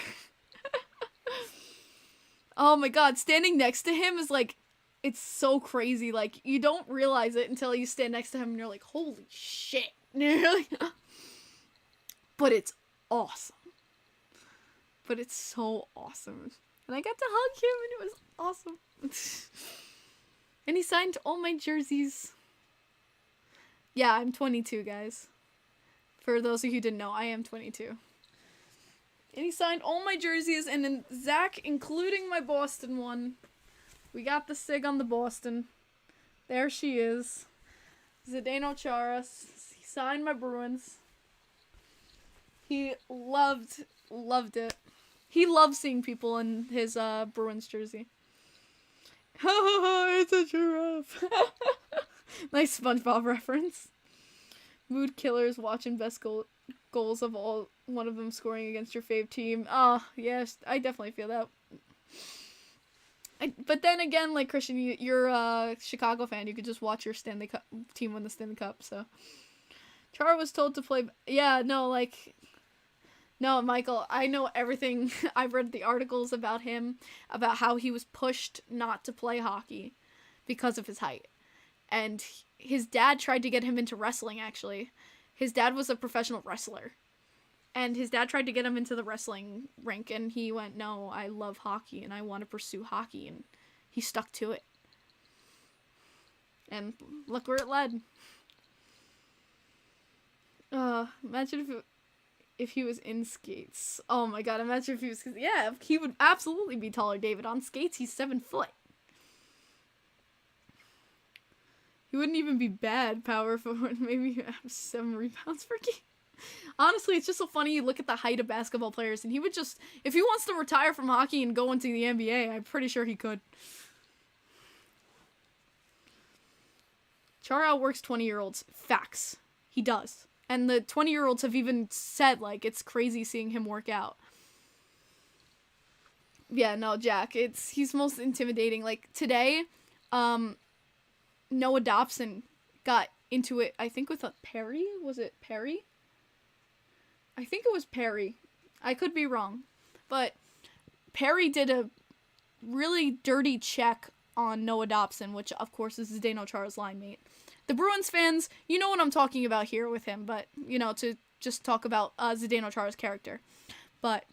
Oh my god, standing next to him is, like, it's so crazy. Like, you don't realize it until you stand next to him and you're like, holy shit. And you're like, but it's awesome. But it's so awesome. And I got to hug him and it was awesome. And he signed all my jerseys. Yeah, I'm 22, guys. For those of you who didn't know, I am 22. And he signed all my jerseys, and then Zach, including my Boston one. We got the sig on the Boston. There she is. Zdeno Chara. He signed my Bruins. He loved it. He loves seeing people in his Bruins jersey. It's a giraffe. Nice SpongeBob reference. Mood killers watching best goals of all, one of them scoring against your fave team. Oh, yes, I definitely feel that. But then again, like, Christian, you're a Chicago fan. You could just watch your Stanley Cup team win the Stanley Cup, so. Chara was told to play. Yeah, no, like. No, Michael, I know everything. I've read the articles about him, about how he was pushed not to play hockey because of his height. And his dad tried to get him into wrestling, actually. His dad was a professional wrestler. And his dad tried to get him into the wrestling rink, and he went, no, I love hockey, and I want to pursue hockey, and he stuck to it. And look where it led. Imagine if he was in skates. Oh my god, imagine if he was... Yeah, he would absolutely be taller, David. On skates, he's 7 foot. He wouldn't even be bad power forward. Maybe 7 rebounds per game. Honestly, it's just so funny. You look at the height of basketball players, and he would just... If he wants to retire from hockey and go into the NBA, I'm pretty sure he could. Chara outworks 20-year-olds. Facts. He does. And the 20-year-olds have even said, like, it's crazy seeing him work out. Yeah, no, Jack, he's most intimidating. Like, today, Noah Dobson got into it, I think with a Perry? Was it Perry? I think it was Perry. I could be wrong. But Perry did a really dirty check on Noah Dobson, which, of course, is Zdeno Chara's line mate. The Bruins fans, you know what I'm talking about here with him, but, you know, to just talk about Zdeno Chara's character. But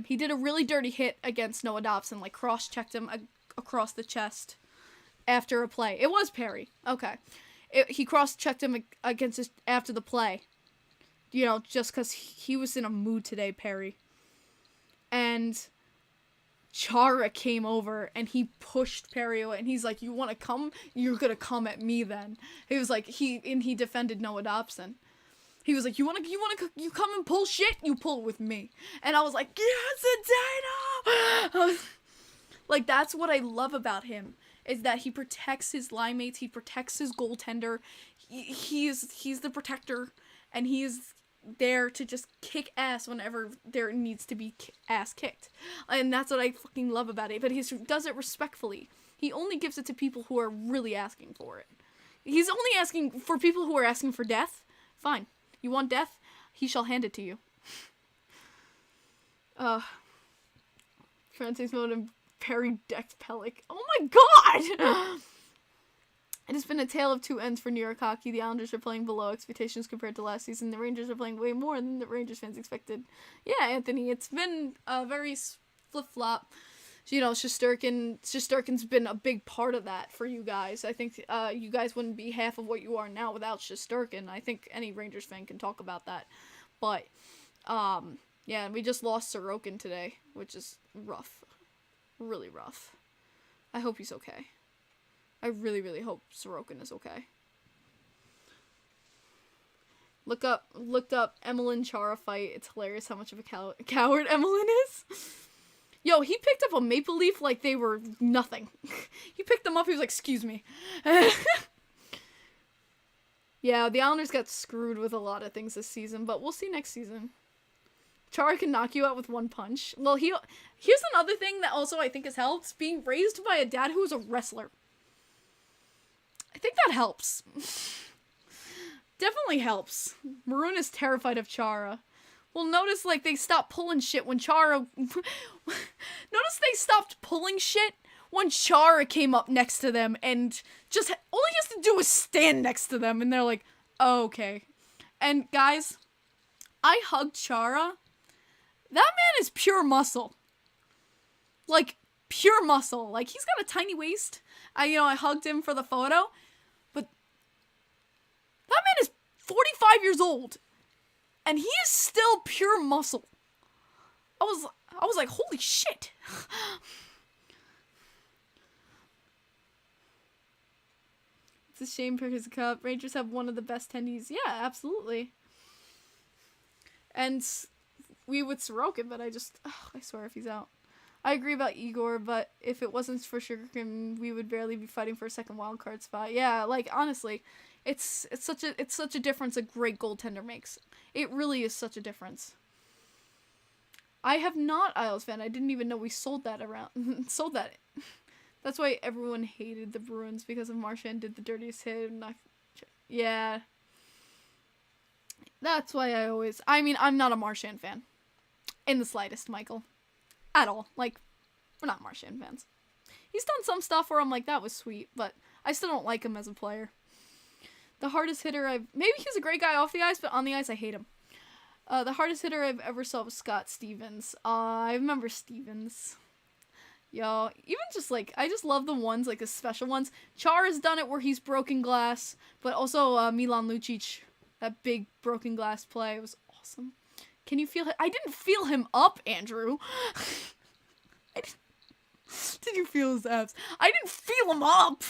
he did a really dirty hit against Noah Dobson, like cross-checked him across the chest after a play. It was Perry. Okay. He cross-checked him against after the play. You know, just because he was in a mood today, Perry. And Chara came over and he pushed Perry away, and he's like, you want to come? You're gonna come at me then. He was like, he defended Noah Dobson. He was like, you come and pull shit? You pull it with me. And I was like, yes, Zdeno! Like, that's what I love about him, is that he protects his line mates, he protects his goaltender, he's the protector, and he's there to just kick ass whenever there needs to be ass kicked. And that's what I fucking love about it. But he does it respectfully. He only gives it to people who are really asking for it. He's only asking for people who are asking for death. Fine. You want death? He shall hand it to you. Francis mode and Perry decked Pellick. Oh my god! It has been a tale of two ends for New York hockey. The Islanders are playing below expectations compared to last season. The Rangers are playing way more than the Rangers fans expected. Yeah, Anthony, it's been a very flip-flop. You know, Shesterkin's been a big part of that for you guys. I think you guys wouldn't be half of what you are now without Shesterkin. I think any Rangers fan can talk about that. But, yeah, we just lost Sorokin today, which is rough. Really rough. I hope he's okay. I really, really hope Sorokin is okay. Looked up Emmeline Chara fight. It's hilarious how much of a coward Emmeline is. Yo, he picked up a maple leaf like they were nothing. He picked them up, he was like, excuse me. Yeah, the Islanders got screwed with a lot of things this season, but we'll see next season. Chara can knock you out with one punch. Well, here's another thing that also I think has helped. Being raised by a dad who's a wrestler. I think that helps. Definitely helps. Maroon is terrified of Chara. Well, notice, like, they stopped pulling shit when Chara... Notice they stopped pulling shit when Chara came up next to them and just... All he has to do is stand next to them, and they're like, oh, okay. And, guys, I hugged Chara. That man is pure muscle. Like, pure muscle. Like, he's got a tiny waist. I hugged him for the photo. But that man is 45 years old. And he is still pure muscle. I was like, holy shit. It's a shame for his cup. Rangers have one of the best tendies. Yeah, absolutely. And we with Sorokin, but I swear if he's out. I agree about Igor, but if it wasn't for Sugarcream, we would barely be fighting for a second wildcard spot. Yeah, like, honestly, it's such a difference a great goaltender makes. It really is such a difference. I have not Isles fan. I didn't even know we sold that around. Sold that. That's why everyone hated the Bruins, because of Marchand did the dirtiest hit. Yeah. That's why I'm not a Marchand fan. In the slightest, Michael. At all. Like, we're not Marchand fans. He's done some stuff where I'm like, that was sweet, but I still don't like him as a player. The hardest hitter maybe he's a great guy off the ice, but on the ice I hate him. The hardest hitter I've ever saw was Scott Stevens. I remember Stevens. Yo, even just like, I just love the ones, like the special ones. Chara's done it where he's broken glass, but also Milan Lucic, that big broken glass play was awesome. Can you feel it? I didn't feel him up, Andrew. Did you feel his abs? I didn't feel him up.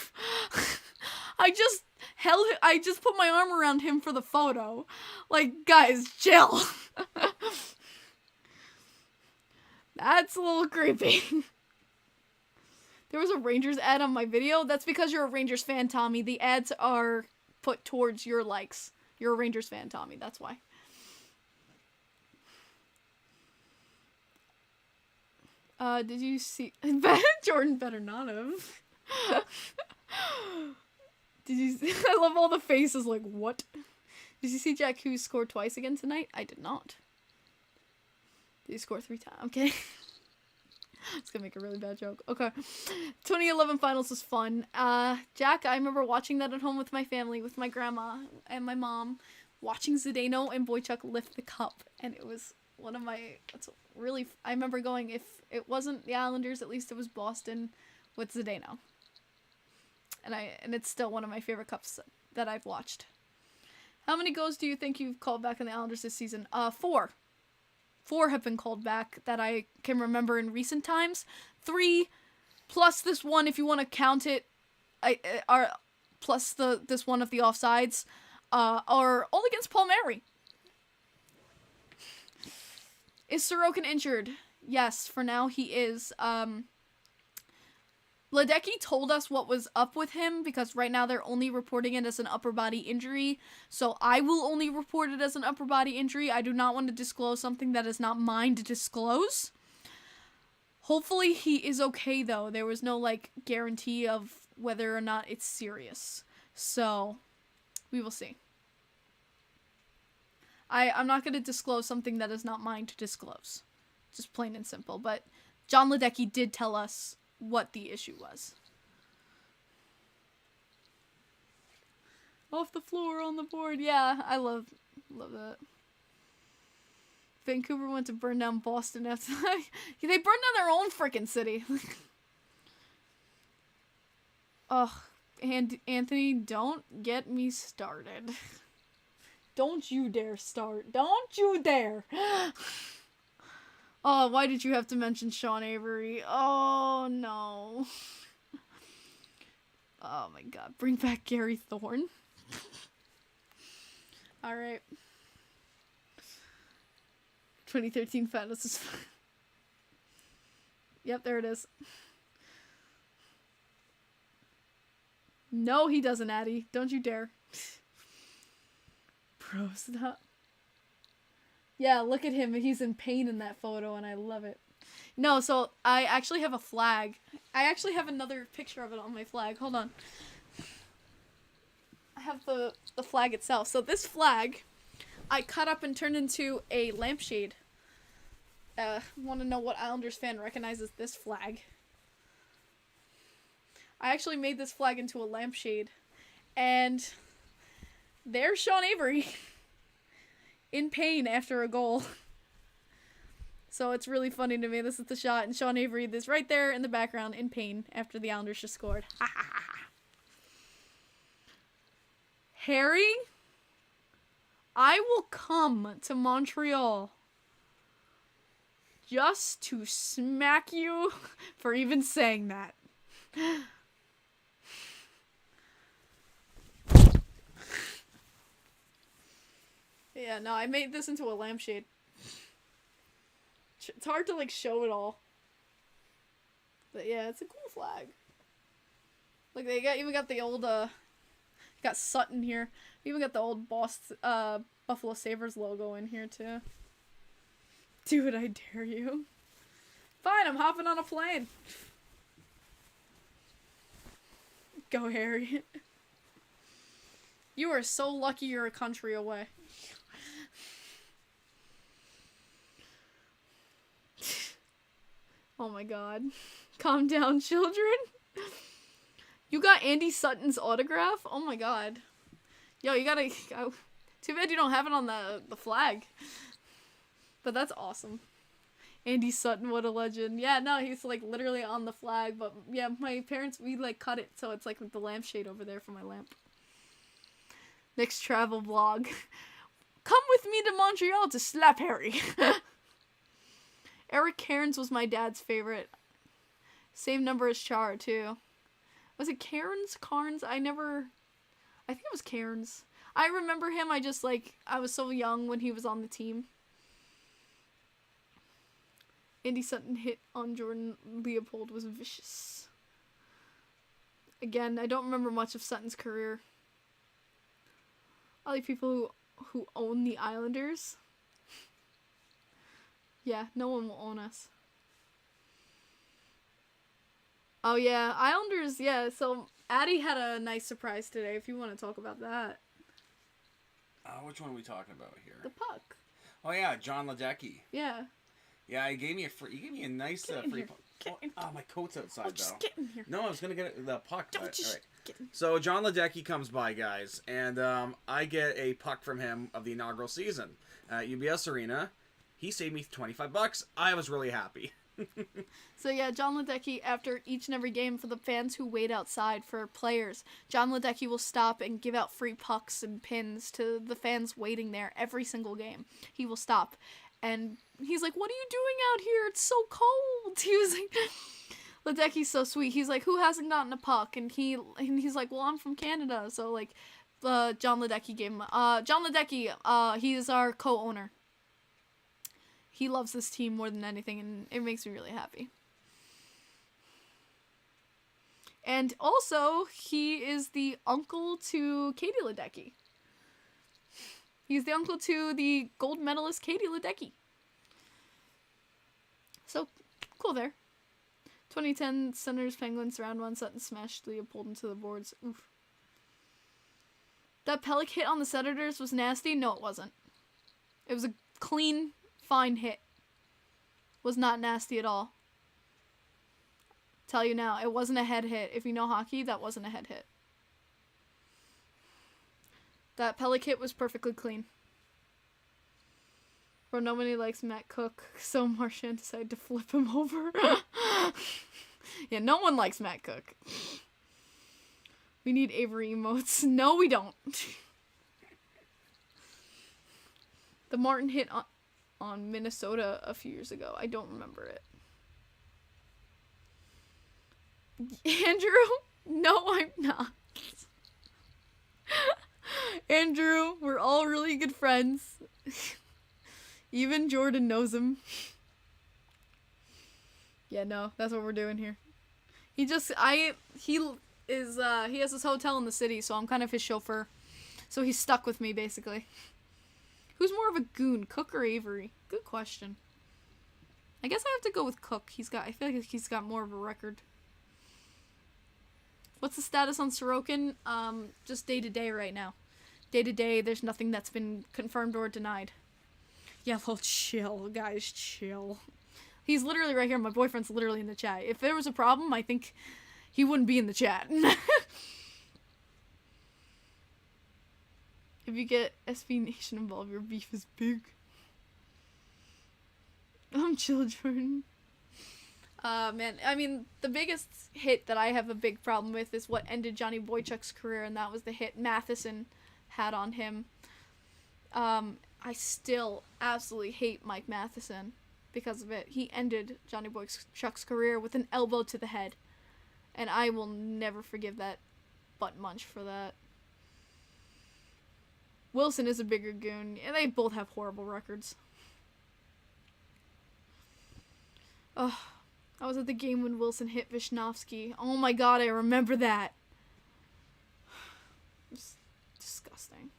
I just put my arm around him for the photo. Like, guys, chill. That's a little creepy. There was a Rangers ad on my video. That's because you're a Rangers fan, Tommy. The ads are put towards your likes. You're a Rangers fan, Tommy. That's why. Did you see... Jordan better not have. Did you see... I love all the faces, like, what? Did you see Jack Hughes score twice again tonight? I did not. Did he score 3 times? Okay. I was gonna make a really bad joke. Okay. 2011 finals was fun. Jack, I remember watching that at home with my family, with my grandma and my mom, watching Zdeno and Boychuk lift the cup, and it was one of my... I remember going, if it wasn't the Islanders, at least it was Boston with Zdeno. And it's still one of my favorite cups that I've watched. How many goals do you think you've called back on the Islanders this season? 4. 4 have been called back that I can remember in recent times. 3 plus this one, if you want to count it, plus this one of the offsides, are all against Paul Mary. Is Sorokin injured? Yes, for now he is. Ledecky told us what was up with him, because right now they're only reporting it as an upper body injury. So I will only report it as an upper body injury. I do not want to disclose something that is not mine to disclose. Hopefully he is okay, though. There was no, like, guarantee of whether or not it's serious. So, we will see. I'm not going to disclose something that is not mine to disclose. Just plain and simple. But John Ledecky did tell us what the issue was. Off the floor, on the board. Yeah, I love that. Vancouver went to burn down Boston after that. They burned down their own freaking city. Ugh. And Anthony, don't get me started. Don't you dare start. Don't you dare. Oh, why did you have to mention Sean Avery? Oh, no. Oh, my God. Bring back Gary Thorne. All right. 2013 Fantasy. Yep, there it is. No, he doesn't, Addie. Don't you dare. Bro, stop. Yeah, look at him. He's in pain in that photo, and I love it. No, so I actually have a flag. I actually have another picture of it on my flag. Hold on. I have the flag itself. So this flag, I cut up and turned into a lampshade. Want to know what Islanders fan recognizes this flag? I actually made this flag into a lampshade. And there's Sean Avery. In pain after a goal. So it's really funny to me. This is the shot, and Sean Avery is right there in the background in pain after the Islanders just scored. Harry, I will come to Montreal just to smack you for even saying that. Yeah, no, I made this into a lampshade. It's hard to, like, show it all. But, yeah, it's a cool flag. Like, they even got the old, got Sutton here. We even got the old Buffalo Sabres logo in here, too. Dude, I dare you. Fine, I'm hopping on a plane. Go, Harry. You are so lucky you're a country away. Oh my god. Calm down, children. You got Andy Sutton's autograph? Oh my god. Yo, you gotta... Too bad you don't have it on the flag. But that's awesome. Andy Sutton, what a legend. Yeah, no, he's like literally on the flag. But yeah, my parents, we like cut it so it's like the lampshade over there for my lamp. Next travel vlog. Come with me to Montreal to slap Harry. Eric Cairns was my dad's favorite. Same number as Chara, too. Was it Cairns? Carnes? I think it was Cairns. I remember him, I was so young when he was on the team. Andy Sutton hit on Jordan Leopold was vicious. Again, I don't remember much of Sutton's career. I like people who own the Islanders. Yeah, no one will own us. Oh yeah, Islanders, yeah, so Addie had a nice surprise today, if you want to talk about that. Which one are we talking about here? The puck. Oh yeah, John Ledecky. Yeah. Yeah, he gave me a nice free puck. Oh, my coat's outside, though. Just get in here. No, I was going to get the puck. Don't just right. get in. So, John Ledecky comes by, guys, and I get a puck from him of the inaugural season at UBS Arena. He saved me $25. I was really happy. So, yeah, John Ledecky, after each and every game for the fans who wait outside for players, John Ledecky will stop and give out free pucks and pins to the fans waiting there every single game. He will stop. And he's like, what are you doing out here? It's so cold. He was like, Ledecky's so sweet. He's like, who hasn't gotten a puck? And he's like, well, I'm from Canada. So, like, John Ledecky gave him, John Ledecky, he is our co-owner. He loves this team more than anything, and it makes me really happy. And also, he is the uncle to Katie Ledecky. He's the uncle to the gold medalist Katie Ledecky. So, cool there. 2010 Senators Penguins round 1 Sutton smashed Leopold into the boards. Oof. That Pellick hit on the Senators was nasty? No, it wasn't. It was a clean, fine hit. Was not nasty at all. Tell you now, it wasn't a head hit. If you know hockey, that wasn't a head hit. That Pellick hit was perfectly clean. Bro, nobody likes Matt Cook, so Marchand decided to flip him over. Yeah, no one likes Matt Cook. We need Avery emotes. No, we don't. The Martin hit on Minnesota a few years ago. I don't remember it. Andrew? No, I'm not. Andrew, we're all really good friends. Even Jordan knows him. Yeah, no, that's what we're doing here. He has his hotel in the city, so I'm kind of his chauffeur. So he's stuck with me, basically. Who's more of a goon, Cook or Avery? Good question. I guess I have to go with Cook. I feel like he's got more of a record. What's the status on Sorokin? Just day to day right now. Day to day, there's nothing that's been confirmed or denied. Yeah, well, chill, guys, chill. He's literally right here. My boyfriend's literally in the chat. If there was a problem, I think he wouldn't be in the chat. If you get SB Nation involved, your beef is big. I'm chill, Jordan. Man, I mean, the biggest hit that I have a big problem with is what ended Johnny Boychuk's career, and that was the hit Matheson had on him. I still absolutely hate Mike Matheson because of it. He ended Johnny Boychuk's career with an elbow to the head, and I will never forgive that butt munch for that. Wilson is a bigger goon, and they both have horrible records. Oh, I was at the game when Wilson hit Vishnofsky. Oh my god, I remember that. It's disgusting.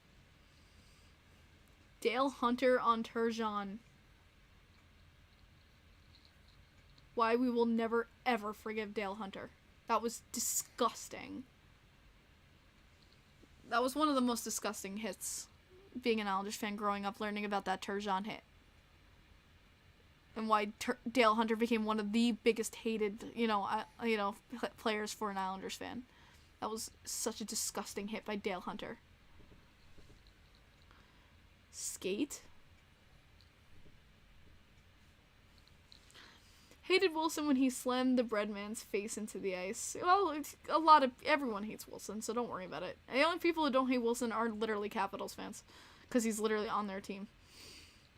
Dale Hunter on Turgeon. Why we will never ever forgive Dale Hunter. That was disgusting. That was one of the most disgusting hits, being an Islanders fan growing up, learning about that Turgeon hit. And why Dale Hunter became one of the biggest hated, players for an Islanders fan. That was such a disgusting hit by Dale Hunter. Skate? Hated Wilson when he slammed the breadman's face into the ice. Well, everyone hates Wilson, so don't worry about it. The only people who don't hate Wilson are literally Capitals fans, because he's literally on their team.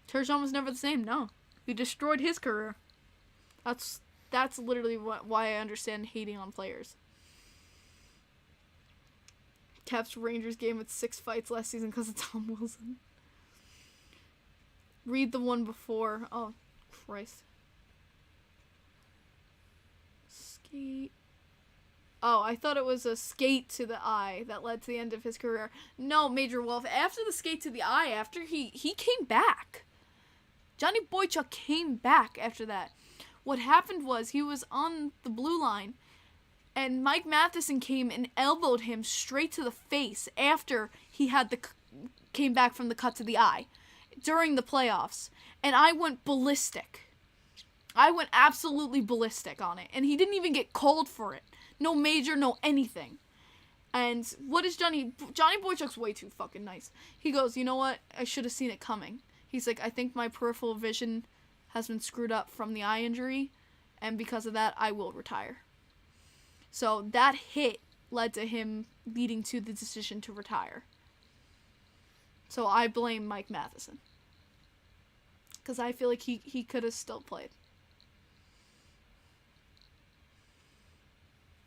Turgeon was never the same, no. He destroyed his career. That's literally why I understand hating on players. Caps Rangers game with 6 fights last season because of Tom Wilson. Read the one before. Oh, Christ. Skate. Oh, I thought it was a skate to the eye that led to the end of his career. No, Major Wolf. After the skate to the eye, after he came back. Johnny Boychuk came back after that. What happened was he was on the blue line, and Mike Matheson came and elbowed him straight to the face after he had came back from the cut to the eye during the playoffs, and I went ballistic. I went absolutely ballistic on it, and he didn't even get called for it. No major, no anything. And what is Johnny Boychuk's way too fucking nice. He goes, you know what? I should have seen it coming. He's like, I think my peripheral vision has been screwed up from the eye injury, and because of that, I will retire. So that hit led to him leading to the decision to retire. So I blame Mike Matheson. Because I feel like he could have still played.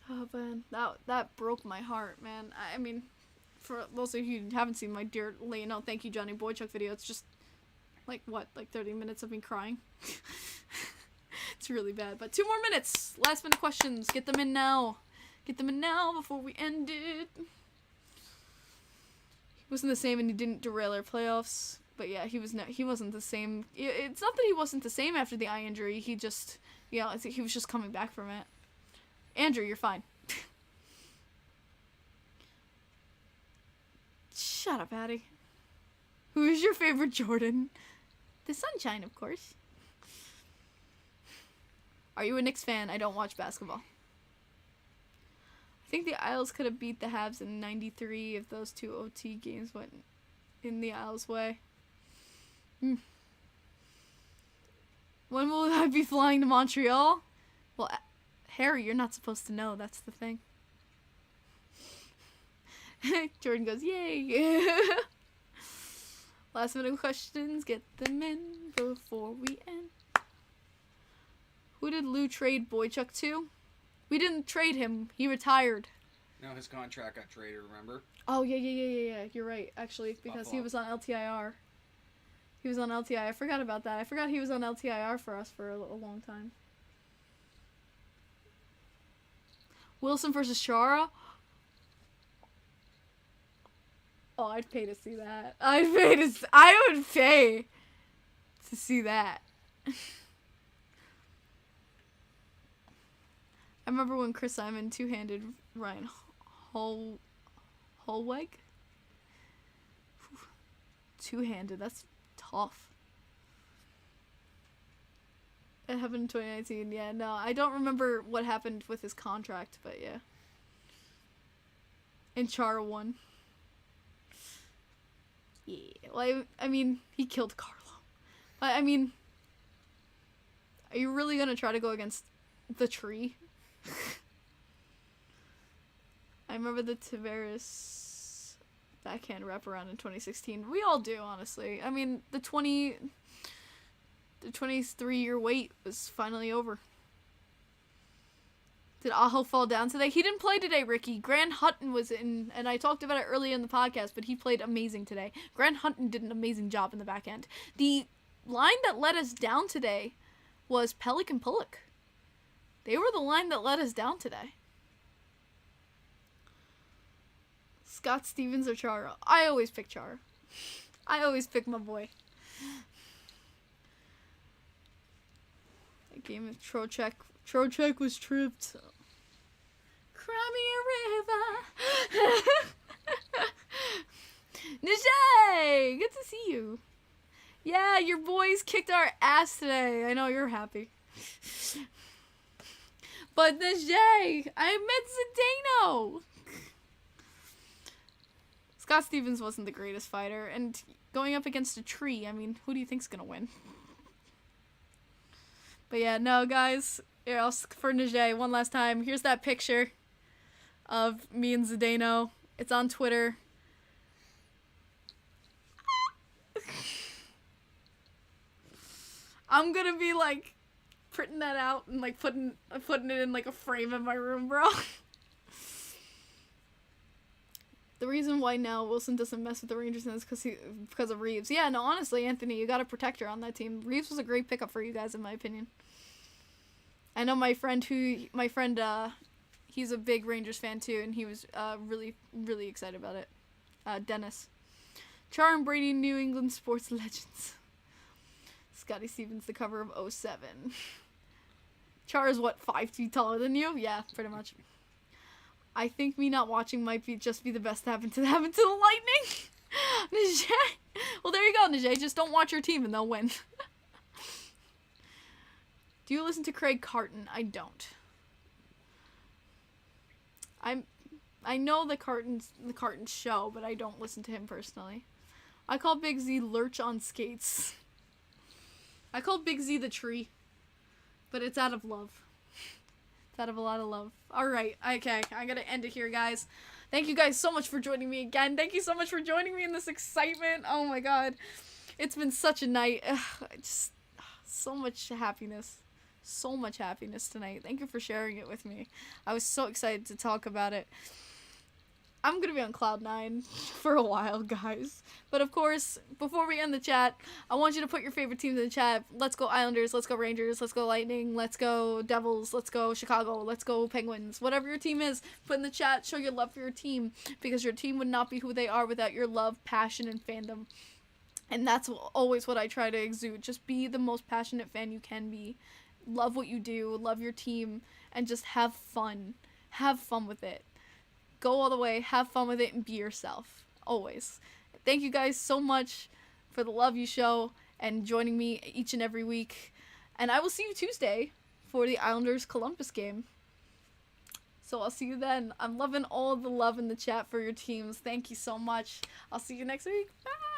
Oh, man. That broke my heart, man. I mean, for those of you who haven't seen my dear Leonel, thank you, Johnny Boychuk video, it's just, like 30 minutes of me crying? It's really bad. But 2 more minutes. Last minute questions. Get them in now. Get them in now before we end it. He wasn't the same and he didn't derail our playoffs. But yeah, he wasn't the same. It's not that he wasn't the same after the eye injury. He just, he was just coming back from it. Andrew, you're fine. Shut up, Addie. Who is your favorite Jordan? The Sunshine, of course. Are you a Knicks fan? I don't watch basketball. I think the Isles could have beat the Habs in '93 if those 2 OT games went in the Isles' way. When will I be flying to Montreal? Well, Harry, you're not supposed to know. That's the thing. Jordan goes, yay! Last minute questions. Get them in before we end. Who did Lou trade Boychuk to? We didn't trade him. He retired. No, his contract got traded, remember? Oh, yeah. You're right, actually, because he was on LTIR. He was on LTIR. I forgot about that. I forgot he was on LTIR for us for a long time. Wilson versus Chara? Oh, I'd pay to see that. I would pay to see that. I remember when Chris Simon two-handed Ryan Holweg. Two-handed, that's tough. It happened in 2019. Yeah, no, I don't remember what happened with his contract, but yeah. And Chara won. Yeah, well, I mean, he killed Carlo. But, I mean, are you really gonna try to go against the tree? I remember the Tavares backhand wraparound in 2016. We all do, honestly. I mean, the 23-year wait was finally over. Did Aho fall down today? He didn't play today, Ricky. Grant Hutton was in, and I talked about it earlier in the podcast, but he played amazing today. Grant Hutton did an amazing job in the back end. The line that let us down today was Pelican Pullock. They were the line that let us down today. Scott Stevens or Chara? I always pick Chara. I always pick my boy. That game of Trocheck was tripped. Cry me a river. Najee! Good to see you. Yeah, your boys kicked our ass today. I know you're happy. But Najee, I met Zdeno. Scott Stevens wasn't the greatest fighter, and going up against a tree, I mean, who do you think's gonna win? But yeah, no, guys, here, for Najee, one last time, here's that picture of me and Zdeno. It's on Twitter. I'm gonna be, like, printing that out and, like, putting it in, like, a frame in my room, bro. The reason why now Wilson doesn't mess with the Rangers is because of Reeves. Yeah, no, honestly, Anthony, you got a protector on that team. Reeves was a great pickup for you guys, in my opinion. I know my friend, he's a big Rangers fan too, and he was really, really excited about it. Dennis. Chara and Brady, New England sports legends. Scotty Stevens, the cover of 07. Chara's what, 5 feet taller than you? Yeah, pretty much. I think me not watching might just be the best to happen to the Lightning. Najee. Well, there you go, Najee. Just don't watch your team and they'll win. Do you listen to Craig Carton? I don't. I know the Carton show, but I don't listen to him personally. I call Big Z Lurch on skates. I call Big Z the tree, but it's out of love. It's out of a lot of love. Alright, okay, I'm gonna end it here, guys. Thank you guys so much for joining me again. Thank you so much for joining me in this excitement. Oh my god. It's been such a night. Just so much happiness. So much happiness tonight. Thank you for sharing it with me. I was so excited to talk about it. I'm gonna be on cloud 9 for a while, guys. But of course, before we end the chat, I want you to put your favorite teams in the chat. Let's go Islanders, let's go Rangers, let's go Lightning, let's go Devils, let's go Chicago, let's go Penguins. Whatever your team is, put in the chat, show your love for your team, because your team would not be who they are without your love, passion, and fandom. And that's always what I try to exude. Just be the most passionate fan you can be. Love what you do, love your team, and just have fun. Have fun with it. Go all the way, have fun with it, and be yourself. Always. Thank you guys so much for the love you show and joining me each and every week. And I will see you Tuesday for the Islanders-Columbus game. So I'll see you then. I'm loving all the love in the chat for your teams. Thank you so much. I'll see you next week. Bye!